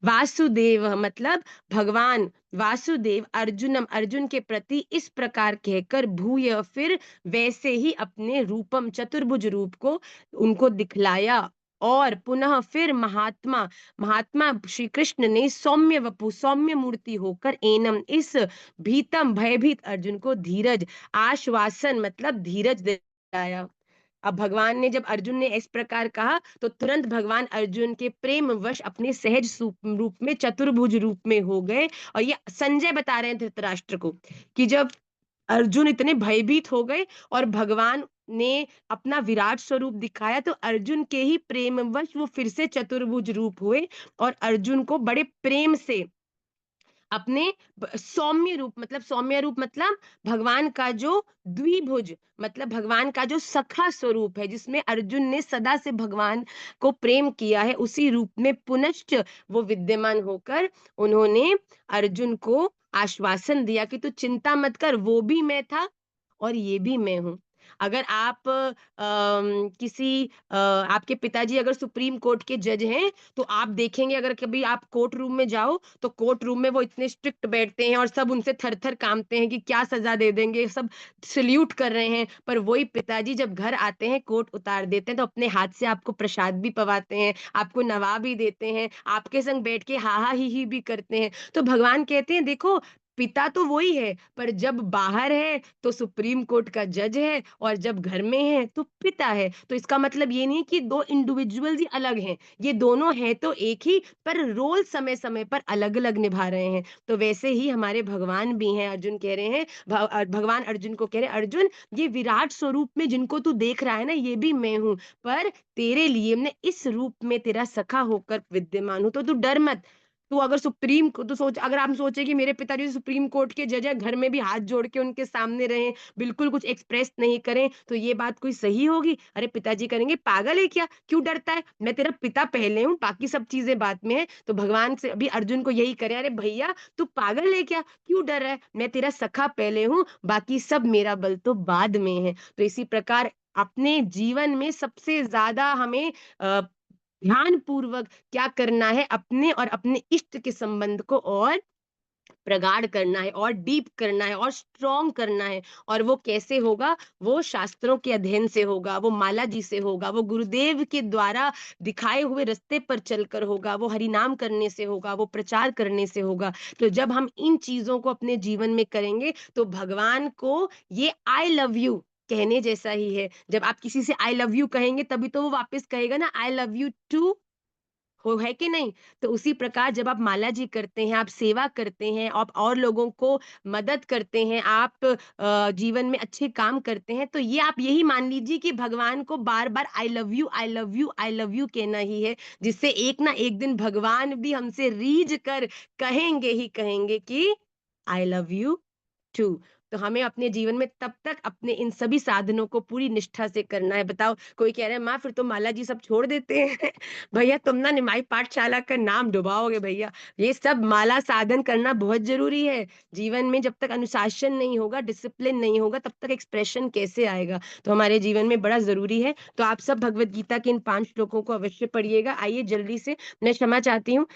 वासुदेव मतलब भगवान वासुदेव अर्जुन के प्रति इस प्रकार कहकर भूय फिर वैसे ही अपने रूपम चतुर्भुज रूप को उनको दिखलाया, और पुनः फिर महात्मा महात्मा श्री कृष्ण ने सौम्य वपु सौम्य मूर्ति होकर एनम इस भीतम भयभीत अर्जुन को धीरज आश्वासन मतलब धीरज दिलाया। अब भगवान ने जब अर्जुन ने इस प्रकार कहा तो तुरंत भगवान अर्जुन के प्रेम वश अपने सहज रूप में चतुर्भुज रूप में हो गए। और ये संजय बता रहे हैं धृतराष्ट्र को कि जब अर्जुन इतने भयभीत हो गए और भगवान ने अपना विराट स्वरूप दिखाया तो अर्जुन के ही प्रेमवश वो फिर से चतुर्भुज रूप हुए और अर्जुन को बड़े प्रेम से अपने सौम्य रूप मतलब भगवान का जो द्विभुज मतलब भगवान का जो सखा स्वरूप है जिसमें अर्जुन ने सदा से भगवान को प्रेम किया है, उसी रूप में पुनश्च वो विद्यमान होकर उन्होंने अर्जुन को आश्वासन दिया कि तू चिंता मत कर, वो भी मैं था और ये भी मैं हूं। अगर आप आपके पिताजी अगर सुप्रीम कोर्ट के जज हैं, तो आप देखेंगे अगर कभी आप कोर्ट रूम में जाओ, तो कोर्ट रूम में वो इतने स्ट्रिक्ट बैठते हैं और सब उनसे थर-थर काँपते हैं कि क्या सज़ा दे देंगे, सब सैल्यूट कर रहे हैं। पर वही पिताजी जब घर आते हैं, कोर्ट उतार देते हैं, तो अपने हाथ से आपको प्रसाद भी पवाते हैं, आपको नवा भी देते हैं, आपके संग बैठ के हा, हा, ही भी करते हैं। तो भगवान कहते हैं देखो, पिता तो वही है, पर जब बाहर है तो सुप्रीम कोर्ट का जज है और जब घर में है तो पिता है। तो इसका मतलब ये नहीं कि 2 इंडिविजुअल्स ही अलग हैं, ये दोनों हैं तो एक ही, पर रोल समय-समय पर अलग-अलग निभा रहे हैं। तो वैसे ही हमारे भगवान भी हैं, अर्जुन कह रहे हैं भगवान अर्जुन को कह रहे हैं, "अर्जुन, ये विराट स्वरूप में जिनको तू देख रहा है ना, ये भी मैं हूँ, पर तेरे लिए मैं इस रूप में तेरा सखा होकर विद्यमान हूँ, तो तू डर मत।" तू अगर सुप्रीम को तो सोच अगर आप सोचे कि मेरे पिताजी सुप्रीम कोर्ट के जज हैं, घर में भी हाथ जोड़ के उनके सामने रहें, बिल्कुल कुछ एक्सप्रेस नहीं करें, तो ये बात कोई सही होगी? अरे पिताजी कहेंगे, "पागल है क्या? क्यों डरता है? मैं तेरा पिता पहले हूँ, बाकी सब चीज़ें बाद में हैं।" तो भगवान से अभी अर्जुन को यही करें, "अरे भैया, तू पागल है क्या? क्यों डर रहा है? मैं तेरा सखा पहले हूँ, बाकी सब मेरा बल तो बाद में है।" तो इसी प्रकार अपने जीवन में सबसे ज़्यादा हमें ध्यानपूर्वक क्या करना है, अपने और अपने इष्ट के संबंध को और प्रगाढ़ करना है और डीप करना है और स्ट्रॉन्ग करना है। और वो कैसे होगा? वो शास्त्रों के अध्ययन से होगा, वो माला जी से होगा, वो गुरुदेव के द्वारा दिखाए हुए रास्ते पर चलकर होगा, वो हरिनाम करने से होगा, वो प्रचार करने से होगा। तो जब हम इन चीज़ों को अपने जीवन में करेंगे, तो भगवान को ये आई लव यू कहने जैसा ही है। जब आप किसी से आई लव यू कहेंगे, तभी तो वो वापस कहेगा ना, आई लव यू टू, हो है कि नहीं? तो उसी प्रकार जब आप माला जी करते हैं, आप सेवा करते हैं, आप और लोगों को मदद करते हैं, आप जीवन में अच्छे काम करते हैं, तो ये आप यही मान लीजिए कि भगवान को बार-बार I love you, I love you, I love you कहना ही है, जिससे एक ना एक दिन भगवान भी हमसे रीझ कर कहेंगे ही कहेंगे कि आई लव यू टू। तो हमें अपने जीवन में तब तक अपने इन सभी साधनों को पूरी निष्ठा से करना है। बताओ, कोई कह रहा है माँ फिर तो माला जी सब छोड़ देते हैं। भैया तुम ना निमाई पाठशाला का नाम डुबाओगे भैया। ये सब माला साधन करना बहुत ज़रूरी है। जीवन में जब तक अनुशासन नहीं होगा, डिसिप्लिन नहीं होगा, तब तक एक्सप्रेशन कैसे आएगा? तो हमारे जीवन में बड़ा ज़रूरी है। तो आप सब भगवद गीता के इन 5 श्लोकों को अवश्य पढ़िएगा। आइए जल्दी से मैं क्षमा चाहती हूँ।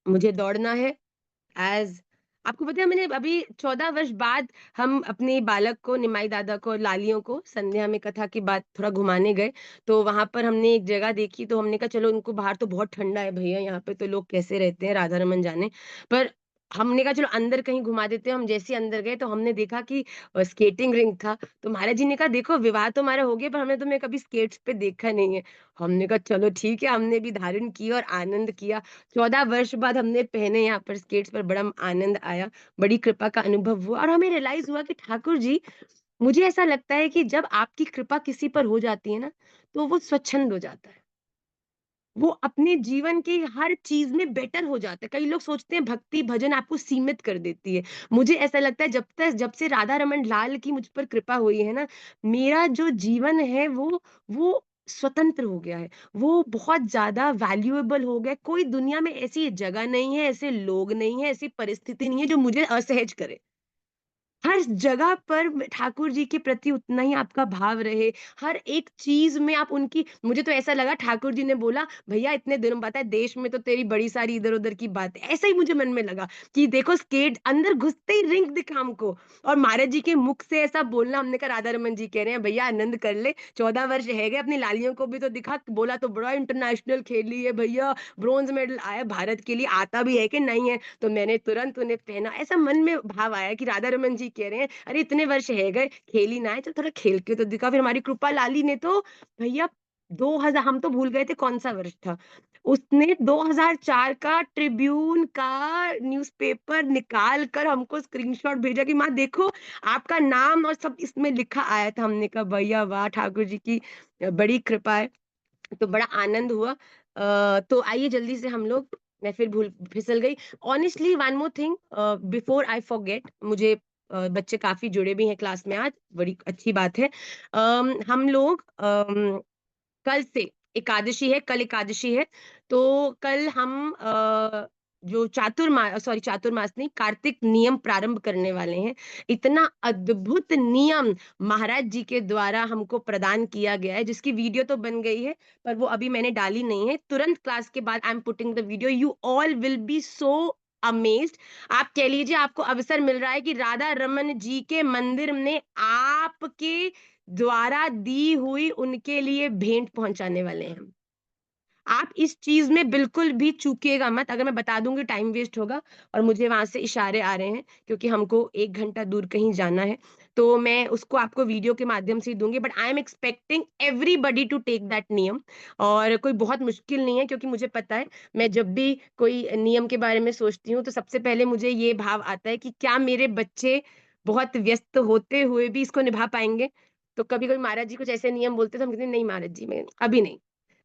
मुझे दौड़ना है। एज़ आपको पता है मैंने अभी 14 वर्ष बाद हम अपने बालक को, निमाई दादा को, लालियों को संध्या में कथा के बाद थोड़ा घुमाने गए। तो वहाँ पर हमने एक जगह देखी, तो हमने कहा चलो उनको, बाहर तो बहुत ठंडा है भैया, यहाँ पे तो लोग कैसे रहते हैं, राधा रमन जाने। पर हमने कहा चलो अंदर कहीं घुमा देते हैं। हम जैसे ही अंदर गए तो हमने देखा कि स्केटिंग रिंग था। तो महाराज जी ने कहा देखो विवाह तो हमारा हो गया, पर हमने तुम्हें कभी स्केट्स पे देखा नहीं है। हमने कहा चलो ठीक है, हमने भी धारण किया और आनंद किया। 14 वर्ष बाद हमने पहने यहाँ पर स्केट्स, पर बड़ा आनंद आया, बड़ी कृपा का अनुभव हुआ और हमें रियलाइज़ हुआ कि ठाकुर जी, मुझे ऐसा लगता है कि जब आपकी कृपा किसी पर हो जाती है ना, तो वो स्वच्छंद हो जाता है। वो अपने जीवन की हर चीज़ में बेटर हो जाता है। कई लोग सोचते हैं भक्ति भजन आपको सीमित कर देती है। मुझे ऐसा लगता है जब से राधा रमण लाल की मुझ पर कृपा हुई है ना, मेरा जो जीवन है वो स्वतंत्र हो गया है। वो बहुत ज़्यादा वैल्यूएबल हो गया है। कोई दुनिया में ऐसी जगह नहीं है, ऐसे लोग नहीं हैं, ऐसी परिस्थिति नहीं है जो मुझे असहज करे। हर जगह पर ठाकुर जी के प्रति उतना ही आपका भाव रहे, हर एक चीज़ में आप उनकी, मुझे तो ऐसा लगा ठाकुर जी ने बोला, "भैया इतने दिनों बाद है, देश में तो तेरी बड़ी सारी इधर-उधर की बात है।" ऐसा ही मुझे मन में लगा कि देखो स्केट अंदर घुसते ही रिंग दिखा हमको और महाराज जी के मुख से ऐसा बोलना। हमने कहा राधा रमन जी कह रहे हैं, "भैया आनंद कर ले, 14 वर्ष है गए, अपनी लालियों को भी तो दिखा।" बोला तो बड़ा इंटरनेशनल खेली है भैया, ब्रोंज़ मेडल आया भारत के लिए, आता भी है कि नहीं है? तो मैंने तुरंत उन्हें पहना। ऐसा मन में भाव आया कि राधा रमन जी कह रहे हैं, "अरे इतने वर्ष है गए, खेल ही ना है, चल थोड़ा खेल के तो दिखा।" फिर हमारी कृपा लाली ने तो भैया 2000, हम तो भूल गए थे कौन-सा वर्ष था। उसने 2004 का ट्रिब्यून का न्यूज़पेपर निकाल कर हमको स्क्रीनशॉट भेजा कि माँ देखो, आपका नाम और सब इसमें लिखा आया था। हमने कहा भैया वाह! ठाकुर जी की बड़ी कृपा है। तो बड़ा आनंद हुआ। तो आइए जल्दी से हम लोग, मैं फिर भूल फिसल गई। Honestly one more thing before I forget, मुझे बच्चे काफ़ी जुड़े भी हैं क्लास में आज, बड़ी अच्छी बात है। हम लोग कल से एकादशी है, कल एकादशी है, तो कल हम जो चातुर्मास नहीं, कार्तिक नियम प्रारंभ करने वाले हैं। इतना अद्भुत नियम महाराज जी के द्वारा हमको प्रदान किया गया है, जिसकी वीडियो तो बन गई है पर वो अभी मैंने डाली नहीं है। तुरंत क्लास के बाद I am putting the video, you all will be so amazed. आप कह लीजिए आपको अवसर मिल रहा है कि राधा रमन जी के मंदिर में आपके द्वारा दी हुई उनके लिए भेंट पहुंचाने वाले हैं। आप इस चीज में बिल्कुल भी चूकिएगा मत, अगर मैं बता दूंगी टाइम वेस्ट होगा। और मुझे वहां से इशारे आ रहे हैं क्योंकि हमको 1 घंटा दूर कहीं जाना है, तो मैं उसको आपको वीडियो के माध्यम से ही दूंगी। But I am expecting everybody to take that नियम। और कोई बहुत मुश्किल नहीं है, क्योंकि मुझे पता है मैं जब भी कोई नियम के बारे में सोचती हूँ तो सबसे पहले मुझे ये भाव आता है कि क्या मेरे बच्चे बहुत व्यस्त होते हुए भी इसको निभा पाएंगे। तो कभी कभी महाराज जी कुछ ऐसे नियम बोलते तो हम कहते हैं, नहीं महाराज जी, मैं अभी नहीं,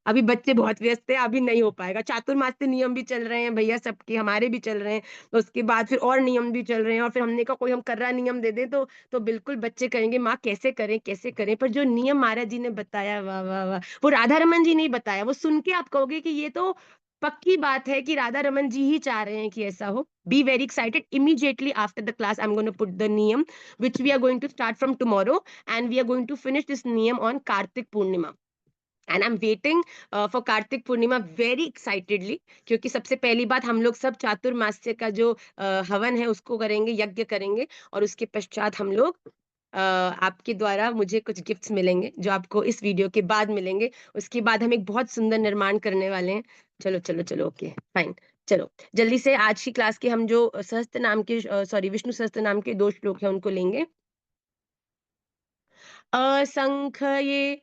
अभी बच्चे बहुत व्यस्त है, अभी नहीं हो पाएगा। चातुर्मास्य नियम भी चल रहे हैं भैया, सबके हमारे भी चल रहे हैं। तो उसके बाद फिर और नियम भी चल रहे हैं, और फिर हमने कहा कोई हम कर्रा नियम दे दे तो बिल्कुल बच्चे कहेंगे माँ कैसे करें कैसे करें। पर जो नियम महाराज जी ने बताया, वाह वाह वाह, वो राधा रमन जी ने ही बताया। वो सुन के आप कहोगे कि ये तो पक्की बात है कि राधा रमन जी ही चाह रहे हैं कि ऐसा हो। Be very excited. Immediately after the class I am going to put the नियम which we are going to start from tomorrow, and we are going to finish this niyam on Kartik Purnima. And I am waiting for Kartik Purnima very excitedly, क्योंकि सबसे पहली बात हम लोग सब चातुर्मास्य का जो हवन है उसको करेंगे, यज्ञ करेंगे। और उसके पश्चात हम लोग आपके द्वारा मुझे कुछ गिफ्ट्स मिलेंगे जो आपको इस वीडियो के बाद मिलेंगे। उसके बाद हम एक बहुत सुंदर निर्माण करने वाले हैं। चलो चलो चलो, ओके फाइन। चलो जल्दी से आज की क्लास के हम जो सहस्त्र नाम के विष्णु सहस्त्र नाम के 2 श्लोक हैं उनको लेंगे। असंख्ये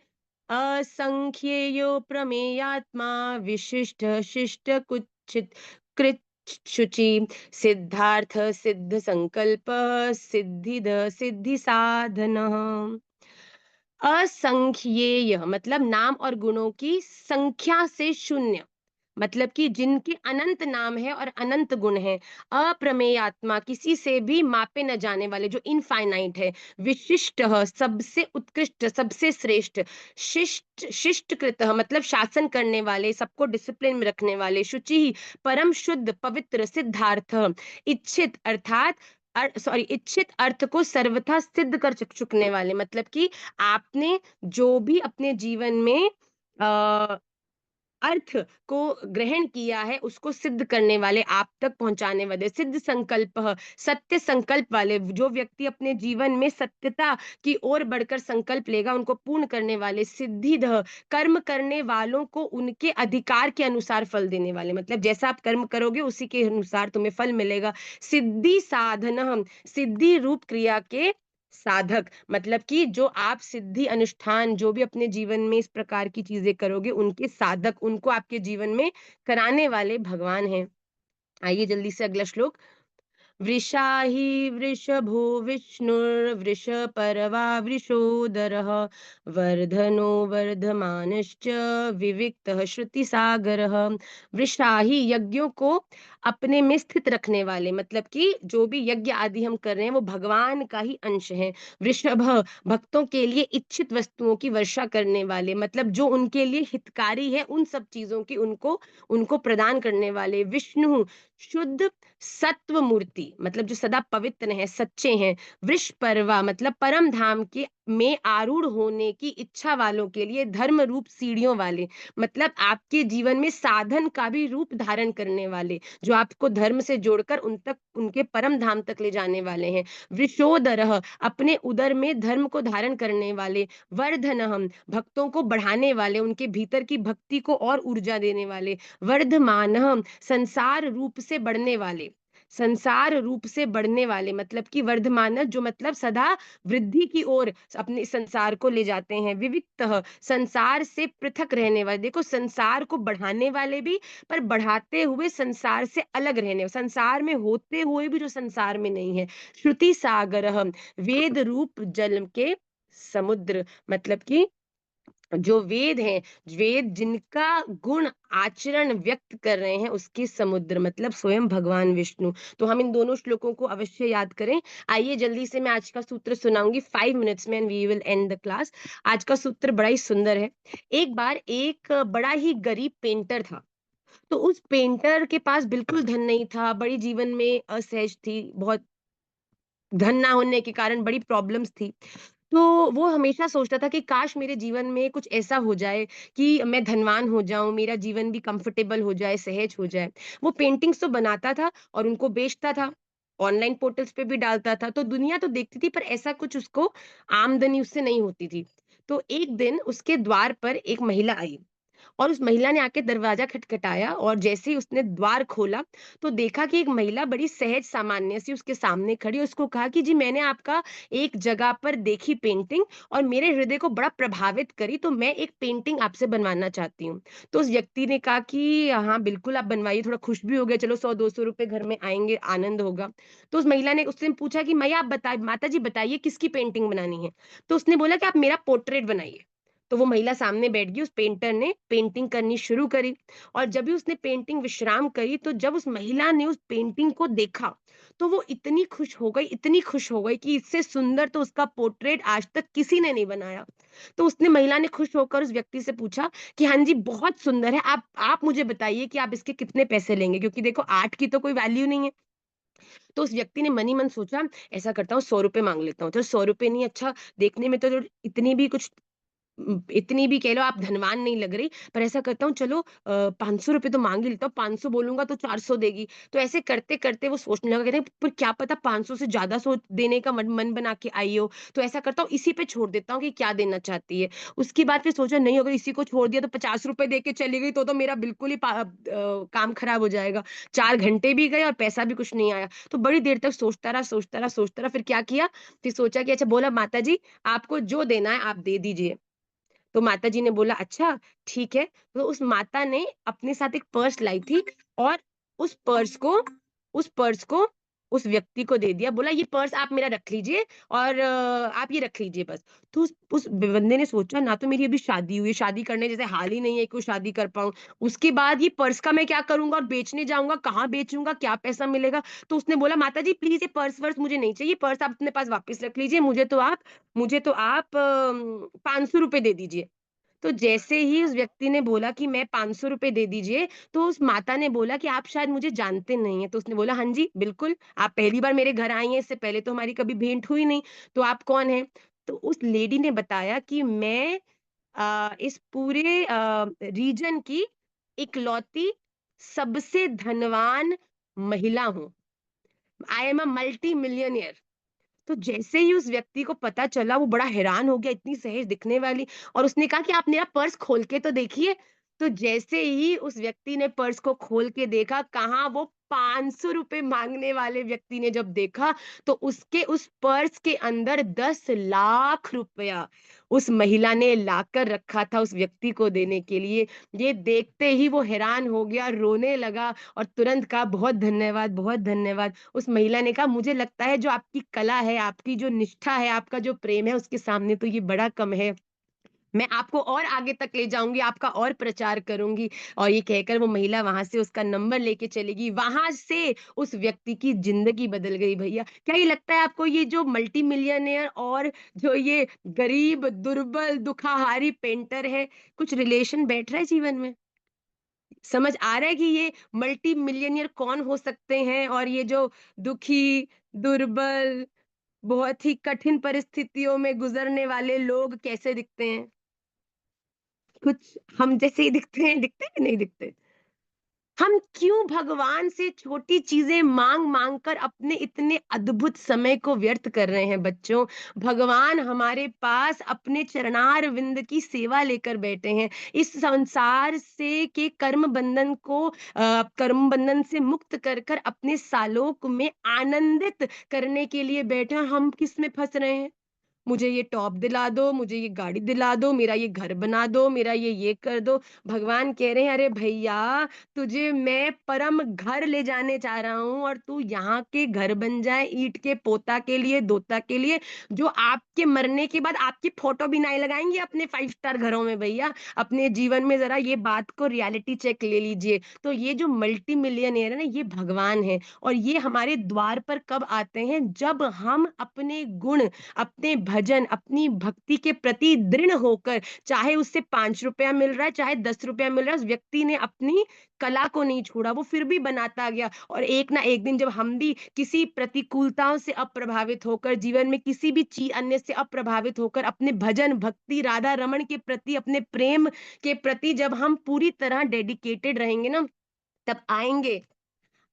असंख्येयो प्रमेयात्मा विशिष्ट शिष्ट कुचित कृत शुचि सिद्धार्थ सिद्ध संकल्प सिद्धिद सिद्धि साधन। असंख्येय मतलब नाम और गुणों की संख्या से शून्य, मतलब कि जिनके अनंत नाम है और अनंत गुण है। अप्रमेय आत्मा किसी से भी मापे न जाने वाले, जो इनफाइनाइट है। विशिष्ट सबसे उत्कृष्ट सबसे श्रेष्ठ। शिष्ट शिष्टकृत मतलब शासन करने वाले, सबको डिसिप्लिन में रखने वाले। शुचि परम शुद्ध पवित्र। सिद्धार्थ इच्छित अर्थात इच्छित अर्थ को सर्वथा सिद्ध कर चुकने वाले, मतलब कि आपने जो भी अपने जीवन में आ, अर्थ को ग्रहण किया है उसको सिद्ध करने वाले, आप तक पहुंचाने वाले। सिद्ध संकल्प सत्य संकल्प वाले, जो व्यक्ति अपने जीवन में सत्यता की ओर बढ़कर संकल्प लेगा उनको पूर्ण करने वाले। सिद्धि कर्म करने वालों को उनके अधिकार के अनुसार फल देने वाले, मतलब जैसा आप कर्म करोगे उसी के अनुसार तुम्हें फल मिलेगा। सिद्धि साधन सिद्धि रूप क्रिया के साधक, मतलब कि जो आप सिद्धि अनुष्ठान जो भी अपने जीवन में इस प्रकार की चीजें करोगे उनके साधक, उनको आपके जीवन में कराने वाले भगवान हैं। आइए जल्दी से अगला श्लोक। वृषाहि वृषभो विष्णुर्वृषपर्वा वृषोदरः वर्धनो वर्धमानश्च विविक्तः श्रुतिसागरः। वृषाहि यज्ञों को अपने में स्थित रखने वाले, मतलब कि जो भी यज्ञ आदि हम कर रहे हैं वो भगवान का ही अंश है। वृषभ भक्तों के लिए इच्छित वस्तुओं की वर्षा करने वाले, मतलब जो उनके लिए हितकारी है उन सब चीजों की उनको उनको प्रदान करने वाले। विष्णु शुद्ध सत्व मूर्ति, मतलब जो सदा पवित्र है सच्चे हैं। वृष परवा मतलब परम धाम के में आरूढ़ होने की इच्छा वालों के लिए धर्म रूप सीढ़ियों वाले, मतलब आपके जीवन में साधन का भी रूप धारण करने वाले, जो आपको धर्म से जोड़कर उन तक उनके परम धाम तक ले जाने वाले हैं। वृषोदरः अपने उदर में धर्म को धारण करने वाले। वर्धनहम भक्तों को बढ़ाने वाले, उनके भीतर की भक्ति को और ऊर्जा देने वाले। वर्धमान संसार रूप से बढ़ने वाले, संसार रूप से बढ़ने वाले मतलब कि वर्धमान जो मतलब सदा वृद्धि की ओर अपने संसार को ले जाते हैं। विविक्त संसार से पृथक रहने वाले, देखो संसार को बढ़ाने वाले भी पर बढ़ाते हुए संसार से अलग रहने, संसार में होते हुए भी जो संसार में नहीं है। श्रुति सागर वेद रूप जल के समुद्र, मतलब कि जो वेद हैं, वेद जिनका गुण आचरण व्यक्त कर रहे हैं उसके समुद्र, मतलब स्वयं भगवान विष्णु। तो हम इन दोनों श्लोकों को अवश्य याद करें। आइए जल्दी से मैं आज का सूत्र सुनाऊंगी 5 मिनट्स में, and we will end the class. आज का सूत्र बड़ा ही सुंदर है। एक बार एक बड़ा ही गरीब पेंटर था, तो उस पेंटर के पास बिल्कुल धन नहीं था, बड़ी जीवन में असहज थी, बहुत धन ना होने के कारण बड़ी प्रॉब्लम्स थी। तो वो हमेशा सोचता था कि काश मेरे जीवन में कुछ ऐसा हो जाए कि मैं धनवान हो जाऊँ, मेरा जीवन भी कंफर्टेबल हो जाए, सहज हो जाए। वो पेंटिंग्स तो बनाता था और उनको बेचता था, ऑनलाइन पोर्टल्स पे भी डालता था, तो दुनिया तो देखती थी पर ऐसा कुछ उसको आमदनी उससे नहीं होती थी। तो एक दिन उसके द्वार पर एक महिला आई और उस महिला ने आके दरवाजा खटखटाया और जैसे ही उसने द्वार खोला, तो देखा कि एक महिला बड़ी सहज सामान्य सी उसके सामने खड़ी है। उसको कहा कि जी मैंने आपका एक जगह पर देखी पेंटिंग और मेरे हृदय को बड़ा प्रभावित करी, तो मैं एक पेंटिंग आपसे बनवाना चाहती हूँ। तो उस व्यक्ति ने कहा कि हाँ, बिल्कुल आप बनवाइए, थोड़ा खुश भी हो गए, चलो 100-200 रुपए घर में आएँगे, आनंद होगा। तो उस महिला ने उससे पूछा कि मैया आप माताजी बताइए किसकी पेंटिंग बनानी है? तो उसने बोला कि आप मेरा पोर्ट्रेट बनाइए। तो वो महिला सामने बैठ गई, उस पेंटर ने पेंटिंग करनी शुरू करी और जब भी उसने पेंटिंग विश्राम करी, तो जब उस महिला ने उस पेंटिंग को देखा, तो वो इतनी खुश हो गई कि इससे सुंदर तो उसका पोर्ट्रेट आज तक किसी ने नहीं बनाया। तो उसने महिला ने खुश होकर उस व्यक्ति से पूछा कि हाँ जी, बहुत सुंदर है, आप मुझे बताइए कि आप इसके कितने पैसे लेंगे? क्योंकि देखो आर्ट की तो कोई वैल्यू नहीं है। तो उस व्यक्ति ने मन ही मन सोचा, ऐसा करता हूँ ₹100 माँग लेता हूँ। तो ₹100 नहीं, अच्छा देखने में तो जो इतनी भी कुछ इतनी भी कह लो आप धनवान नहीं लग रही, पर ऐसा करता हूँ चलो ₹500 तो माँग ही लेता हूँ, 500 बोलूँगा तो 400 देगी। तो ऐसे करते-करते वो सोचने लगा, कहते हैं पर क्या पता 500 से ज़्यादा देने का मन मन बना के आई हो, तो ऐसा करता हूँ इसी पे छोड़ देता हूँ कि क्या देना चाहती है। उसके बाद फिर सोचा नहीं अगर इसी को छोड़ दिया तो ₹50 दे के चली गई तो मेरा बिल्कुल ही काम खराब हो जाएगा। 4 घंटे भी गए और पैसा भी कुछ नहीं आया। तो बड़ी देर तक सोचता रहा, फिर क्या किया, फिर सोचा कि अच्छा बोला माताजी आपको जो देना है आप दे दीजिए। तो माताजी ने बोला अच्छा ठीक है। तो उस माता ने अपने साथ एक पर्स लाई थी और उस पर्स को उस पर्स को उस व्यक्ति को दे दिया। बोला ये पर्स आप मेरा रख लीजिए और आप ये रख लीजिए बस। तो उस बंदे ने सोचा ना तो मेरी अभी शादी हुई है, शादी करने जैसे हाल ही नहीं है कि वो शादी कर पाऊँ। उसके बाद ये पर्स का मैं क्या करूँगा और बेचने जाऊँगा, कहाँ बेचूँगा, क्या पैसा मिलेगा? तो उसने बोला माताजी प्लीज़ ये पर्स-वर्स मुझे नहीं चाहिए, पर्स आप अपने पास वापस रख लीजिए, मुझे तो आप ₹500 दे दीजिए। तो जैसे ही उस व्यक्ति ने बोला कि मैं ₹500 दे दीजिए, तो उस माता ने बोला कि आप शायद मुझे जानते नहीं हैं। तो उसने बोला, "हाँ जी, बिल्कुल, आप पहली बार मेरे घर आई हैं, इससे पहले तो हमारी कभी भेंट हुई नहीं, तो आप कौन हैं?" तो उस लेडी ने बताया कि मैं इस पूरे रीजन की इकलौती सबसे धनवान महिला हूँ। I am a multi millionaire. तो जैसे ही उस व्यक्ति को पता चला वो बड़ा हैरान हो गया, इतनी सहज दिखने वाली और उसने कहा कि आप मेरा पर्स खोल के तो देखिए। तो जैसे ही उस व्यक्ति ने पर्स को खोल के देखा, कहाँ वो ₹500 माँगने वाले व्यक्ति ने जब देखा, तो उसके उस पर्स के अंदर 10 लाख रुपया उस महिला ने लाकर रखा था उस व्यक्ति को देने के लिए। ये देखते ही वो हैरान हो गया, रोने लगा और तुरंत कहा, "बहुत धन्यवाद, बहुत धन्यवाद।" उस महिला ने कहा मुझे लगता है जो आपकी कला है, आपकी जो निष्ठा है, आपका जो प्रेम है उसके सामने तो ये बड़ा कम है। मैं आपको और आगे तक ले जाऊँगी, आपका और प्रचार करूँगी और ये कहकर वो महिला वहाँ से उसका नंबर लेके चली गई। वहाँ से उस व्यक्ति की ज़िंदगी बदल गई भैया। क्या ये लगता है आपको ये जो मल्टी मिलियनेयर और जो ये गरीब, दुर्बल, दुखहारी पेंटर है, कुछ रिलेशन बैठ रहा है जीवन में? समझ आ रहा है कि ये मल्टी मिलियनेयर कौन हो सकते हैं और ये जो दुखी, दुर्बल, बहुत ही कठिन परिस्थितियों में गुज़रने वाले लोग कैसे दिखते हैं? कुछ हम जैसे ही दिखते हैं कि नहीं दिखते? हम क्यों भगवान से छोटी चीज़ें माँग-माँग कर अपने इतने अद्भुत समय को व्यर्थ कर रहे हैं बच्चों? भगवान हमारे पास अपने चरणार विंद की सेवा लेकर बैठे हैं। इस संसार से के कर्म बंधन से मुक्त कर अपने सालोक में आनंदित करने के लिए बैठे हैं और हम किस में फँस रहे हैं? मुझे ये टॉप दिला दो, मुझे ये गाड़ी दिला दो, मेरा ये घर बना दो, मेरा ये कर दो। भगवान कह रहे हैं, "अरे भैया, तुझे मैं परम घर ले जाने जा रहा हूँ और तू यहाँ के घर बन जाए ईंट के पोता के लिए, दोता के लिए, जो आपके मरने के बाद आपकी फ़ोटो भी नहीं लगाएँगे अपने 5 स्टार घरों में भैया। अपने जीवन में ज़रा ये बात को रियलिटी चेक ले लीजिए। तो ये जो मल्टी मिलियनेयर है ना, ये भगवान हैं और ये हमारे द्वार पर कब आते हैं, जब हम अपने गुण, अपने भजन, अपनी भक्ति के प्रति दृढ़ होकर, चाहे उससे 5 रुपया मिल रहा है, चाहे 10 रुपया मिल रहा है, उस व्यक्ति ने अपनी कला को नहीं छोड़ा, वो फिर भी बनाता गया। और एक ना एक दिन जब हम भी किसी प्रतिकूलताओं से अप्रभावित होकर, जीवन में किसी भी चीज अन्य से अप्रभावित होकर, अपने भजन भक्ति राधा रमन के प्रति, अपने प्रेम के प्रति जब हम पूरी तरह डेडिकेटेड रहेंगे ना, तब आएंगे,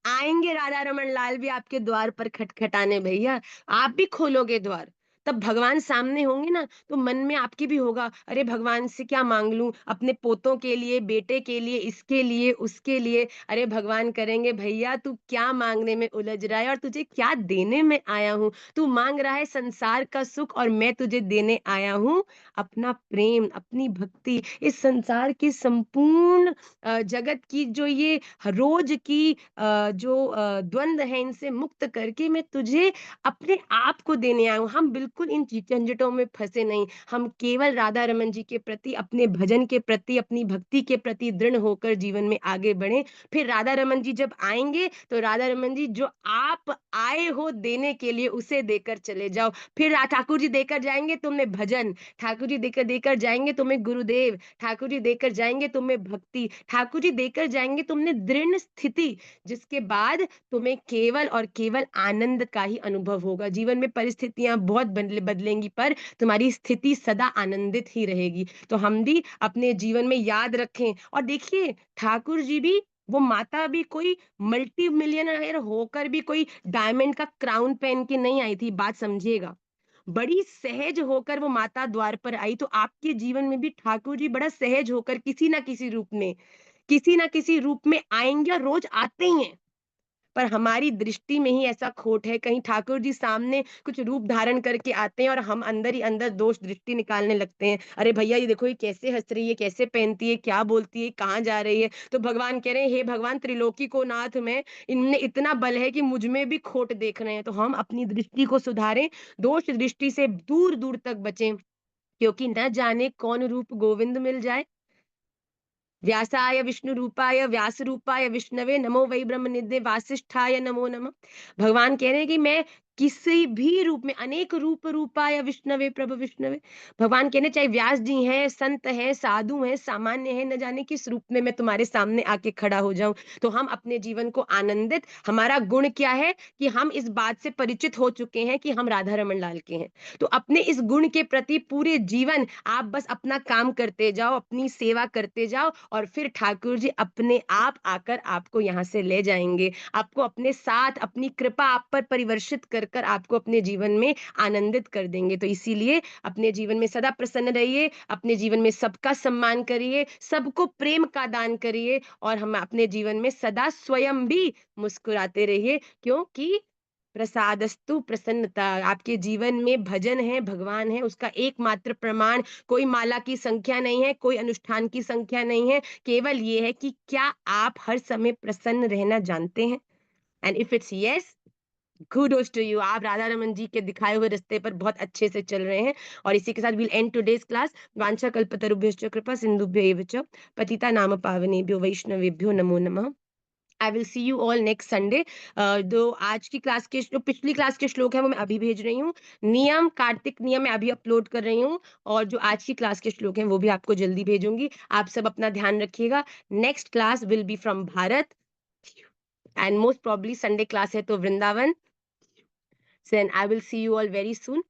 आएंगे राधा रमन लाल भी आपके द्वार पर खटखटाने भैया। आप भी खोलोगे द्वार, तब भगवान सामने होंगे ना, तो मन में आपके भी होगा, अरे भगवान से क्या मांग लूं, अपने पोतों के लिए, बेटे के लिए, इसके लिए, उसके लिए। अरे भगवान करेंगे, भैया तू क्या मांगने में उलझ रहा है और तुझे क्या देने में आया हूं। तू मांग रहा है संसार का सुख और मैं तुझे देने आया हूं अपना प्रेम, अपनी भक्ति। इस संसार के संपूर्ण जगत की जो ये रोज की जो द्वंद है, इनसे मुक्त करके मैं तुझे अपने आप को देने आया हूँ। हम बिल्कुल इन झंझटों में फंसे नहीं, हम केवल राधा रमन जी के प्रति, अपने भजन के प्रति, अपनी भक्ति के प्रति दृढ़ होकर जीवन में आगे बढ़े। फिर राधा रमन जी जब आएंगे तो राधा रमन जी जो आप आए हो देने के लिए उसे देकर चले जाओ। फिर ठाकुर जी देकर जाएंगे तुम्हें भजन, ठाकुर जी देकर देकर जाएंगे तुम्हें गुरुदेव, ठाकुर जी देकर जाएंगे तुम्हें भक्ति, ठाकुर जी देकर जाएंगे तुमने दृढ़ स्थिति, जिसके बाद तुम्हें केवल और केवल आनंद का ही अनुभव होगा। जीवन में परिस्थितियां बहुत बदलेंगी पर तुम्हारी स्थिति सदा आनंदित ही रहेगी। तो हम भी अपने जीवन में याद रखें। और देखिए ठाकुर जी भी, वो माता भी कोई मल्टी मिलियनर होकर भी कोई डायमंड का क्राउन पहन के नहीं आई थी, बात समझिएगा। बड़ी सहज होकर वो माता द्वार पर आई। तो आपके जीवन में भी ठाकुर जी बड़ा सहज होकर किसी ना किसी रूप में, किसी ना किसी रूप में आएंगे और रोज आते ही हैं। पर हमारी दृष्टि में ही ऐसा खोट है, कहीं ठाकुर जी सामने कुछ रूप धारण करके आते हैं और हम अंदर ही अंदर दोष दृष्टि निकालने लगते हैं। अरे भैया ये देखो, ये कैसे हंस रही है, कैसे पहनती है, क्या बोलती है, कहाँ जा रही है। तो भगवान कह रहे हैं, हे भगवान त्रिलोकी को नाथ में, इनमें इतना बल है कि मुझ में भी खोट देख रहे हैं। तो हम अपनी दृष्टि को सुधारें, दोष दृष्टि से दूर दूर तक बचें, क्योंकि न जाने कौन रूप गोविंद मिल जाए। व्यासाय विष्णु रूपाय व्यास रूपाय विष्णवे नमो वै ब्रह्म निधे वासिष्ठाय नमो नमः। भगवान कह रहे हैं कि मैं किसी भी रूप में, अनेक रूप रूपाय विष्णवे प्रभु विष्णवे। भगवान कह रहे हैं, चाहे व्यास जी हैं, संत हैं, साधु हैं, सामान्य हैं, न जाने किस रूप में मैं तुम्हारे सामने आके खड़ा हो जाऊं। तो हम अपने जीवन को आनंदित, हमारा गुण क्या है कि हम इस बात से परिचित हो चुके हैं कि हम राधा रमन लाल के हैं। तो अपने इस गुण के प्रति पूरे जीवन आप बस अपना काम करते जाओ, अपनी सेवा करते जाओ, और फिर ठाकुर जी अपने आप आकर आपको यहाँ से ले जाएंगे, आपको अपने साथ, अपनी कृपा आप पर परिवर्षित कर कर आपको अपने जीवन में आनंदित कर देंगे। तो इसीलिए अपने जीवन में सदा प्रसन्न रहिए, अपने जीवन में सबका सम्मान करिए, सबको प्रेम का दान करिए, और हम अपने जीवन में सदा स्वयं भी मुस्कुराते रहिए, क्योंकि प्रसादस्तु प्रसन्नता। आपके जीवन में भजन है, भगवान है, उसका एकमात्र प्रमाण कोई माला की संख्या नहीं है, कोई अनुष्ठान की संख्या नहीं है, केवल ये है कि क्या आप हर समय प्रसन्न रहना जानते हैं। And if it's yes, kudos to you, आप राधा रमन जी के दिखाए हुए रास्ते पर बहुत अच्छे से चल रहे हैं। और इसी के साथ विल एंड टुडेस क्लास। वांछा कल्पतरुभ्यश्च कृपा सिंधुभ्य एव च पतिता नाम पावनेभ्यो वैष्णवेभ्यो नमो नमः। आई will see you all next Sunday. जो आज की क्लास के, जो पिछली क्लास के श्लोक है वो मैं अभी भेज रही हूँ। नियम, कार्तिक नियम मैं अभी अपलोड कर रही हूँ, और जो आज की क्लास के श्लोक हैं वो भी आपको जल्दी भेजूंगी। आप सब अपना ध्यान रखिएगा। Next class will be from Bharat, and most probably Sunday class है तो Vrindavan. Then I will see you all very soon.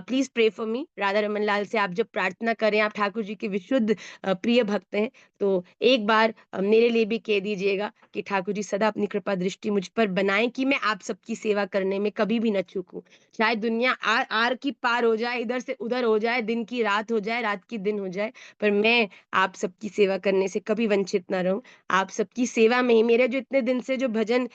Please pray for me. Radha Raman लाल से आप जब प्रार्थना करें, आप ठाकुर जी के विशुद्ध प्रिय भक्त हैं, तो एक बार मेरे लिए भी कह दीजिएगा कि ठाकुर जी सदा अपनी कृपा दृष्टि मुझ पर बनाएं, कि मैं आप सबकी सेवा करने में कभी भी न चूकूं। चाहे दुनिया आर आर की पार हो जाए, इधर से उधर हो जाए, दिन की रात हो जाए, रात की दिन हो जाए, पर मैं आप सबकी सेवा करने से कभी वंचित ना रहूं। आप सबकी सेवा में ही मेरे जो इतने दिन से जो भजन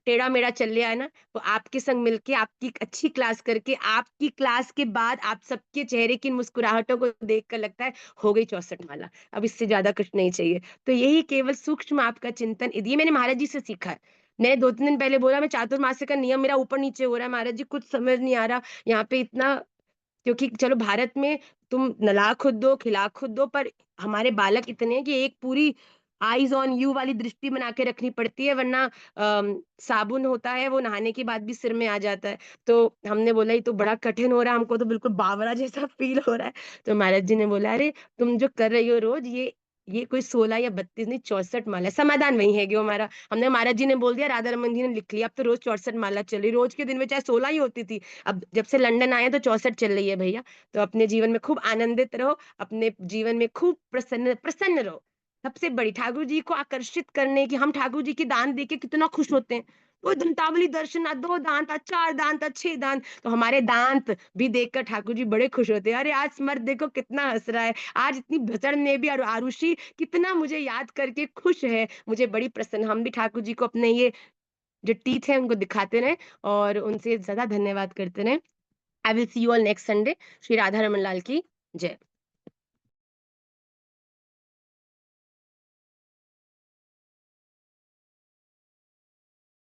टेढ़ा मेढ़ा चल रहा है ना, वो आपके संग मिलके, आपकी एक अच्छी क्लास करके, आपकी क्लास के बाद आप सबके चेहरे की मुस्कुराहटों को देखकर लगता है हो गई 64 माला, अब इससे ज्यादा कुछ नहीं चाहिए। तो यही केवल सूक्ष्म आपका चिंतन, ये मैंने महाराज जी से सीखा है। मैंने 2-3 दिन पहले बोला, मैं चातुर्मास्य का नियम मेरा ऊपर नीचे हो रहा है महाराज जी, कुछ समझ नहीं आ रहा यहाँ पे इतना। क्योंकि चलो भारत में तुम नला खुद दो, खिला खुद दो, पर हमारे बालक इतने हैं कि एक पूरी आईज ऑन यू वाली दृष्टि बना के रखनी पड़ती है, वरना साबुन होता है वो नहाने के बाद भी सिर में आ जाता है। तो हमने बोला ये तो बड़ा कठिन हो रहा है, हमको तो बिल्कुल बावरा जैसा फील हो रहा है। तो महाराज जी ने बोला अरे तुम जो कर रही हो रोज, ये कोई 16 या 32 नहीं, 64 माला है। समाधान वही है कि वो हमारा, हमने महाराज जी ने बोल दिया, राधा रमन जी ने लिख लिया, अब तो रोज 64 माला चल रही, रोज के दिन में चाहे 16 ही होती थी, अब जब से लंदन आए तो 64 चल रही है भैया। तो अपने जीवन में खूब आनंदित रहो, अपने जीवन में खूब प्रसन्न प्रसन्न रहो। सबसे बड़ी ठाकुर जी को आकर्षित करने की, हम ठाकुर जी के दान देके कितना खुश होते हैं। वो दंतावली दर्शन, 2 दांत, 4 दांत, 6 दांत, तो हमारे दांत भी देखकर ठाकुर जी बड़े खुश होते हैं। अरे आज स्मर्त देखो कितना हंस रहा है, आज इतनी भसड़ ने भी, और आरुषि कितना मुझे याद करके खुश है, मुझे बड़ी प्रसन्न। हम भी ठाकुर जी को अपने ये जो टीथ है उनको दिखाते रहे और उनसे ज्यादा धन्यवाद करते रहे। I will see you all next Sunday. Shri Radha Raman Lal की जय।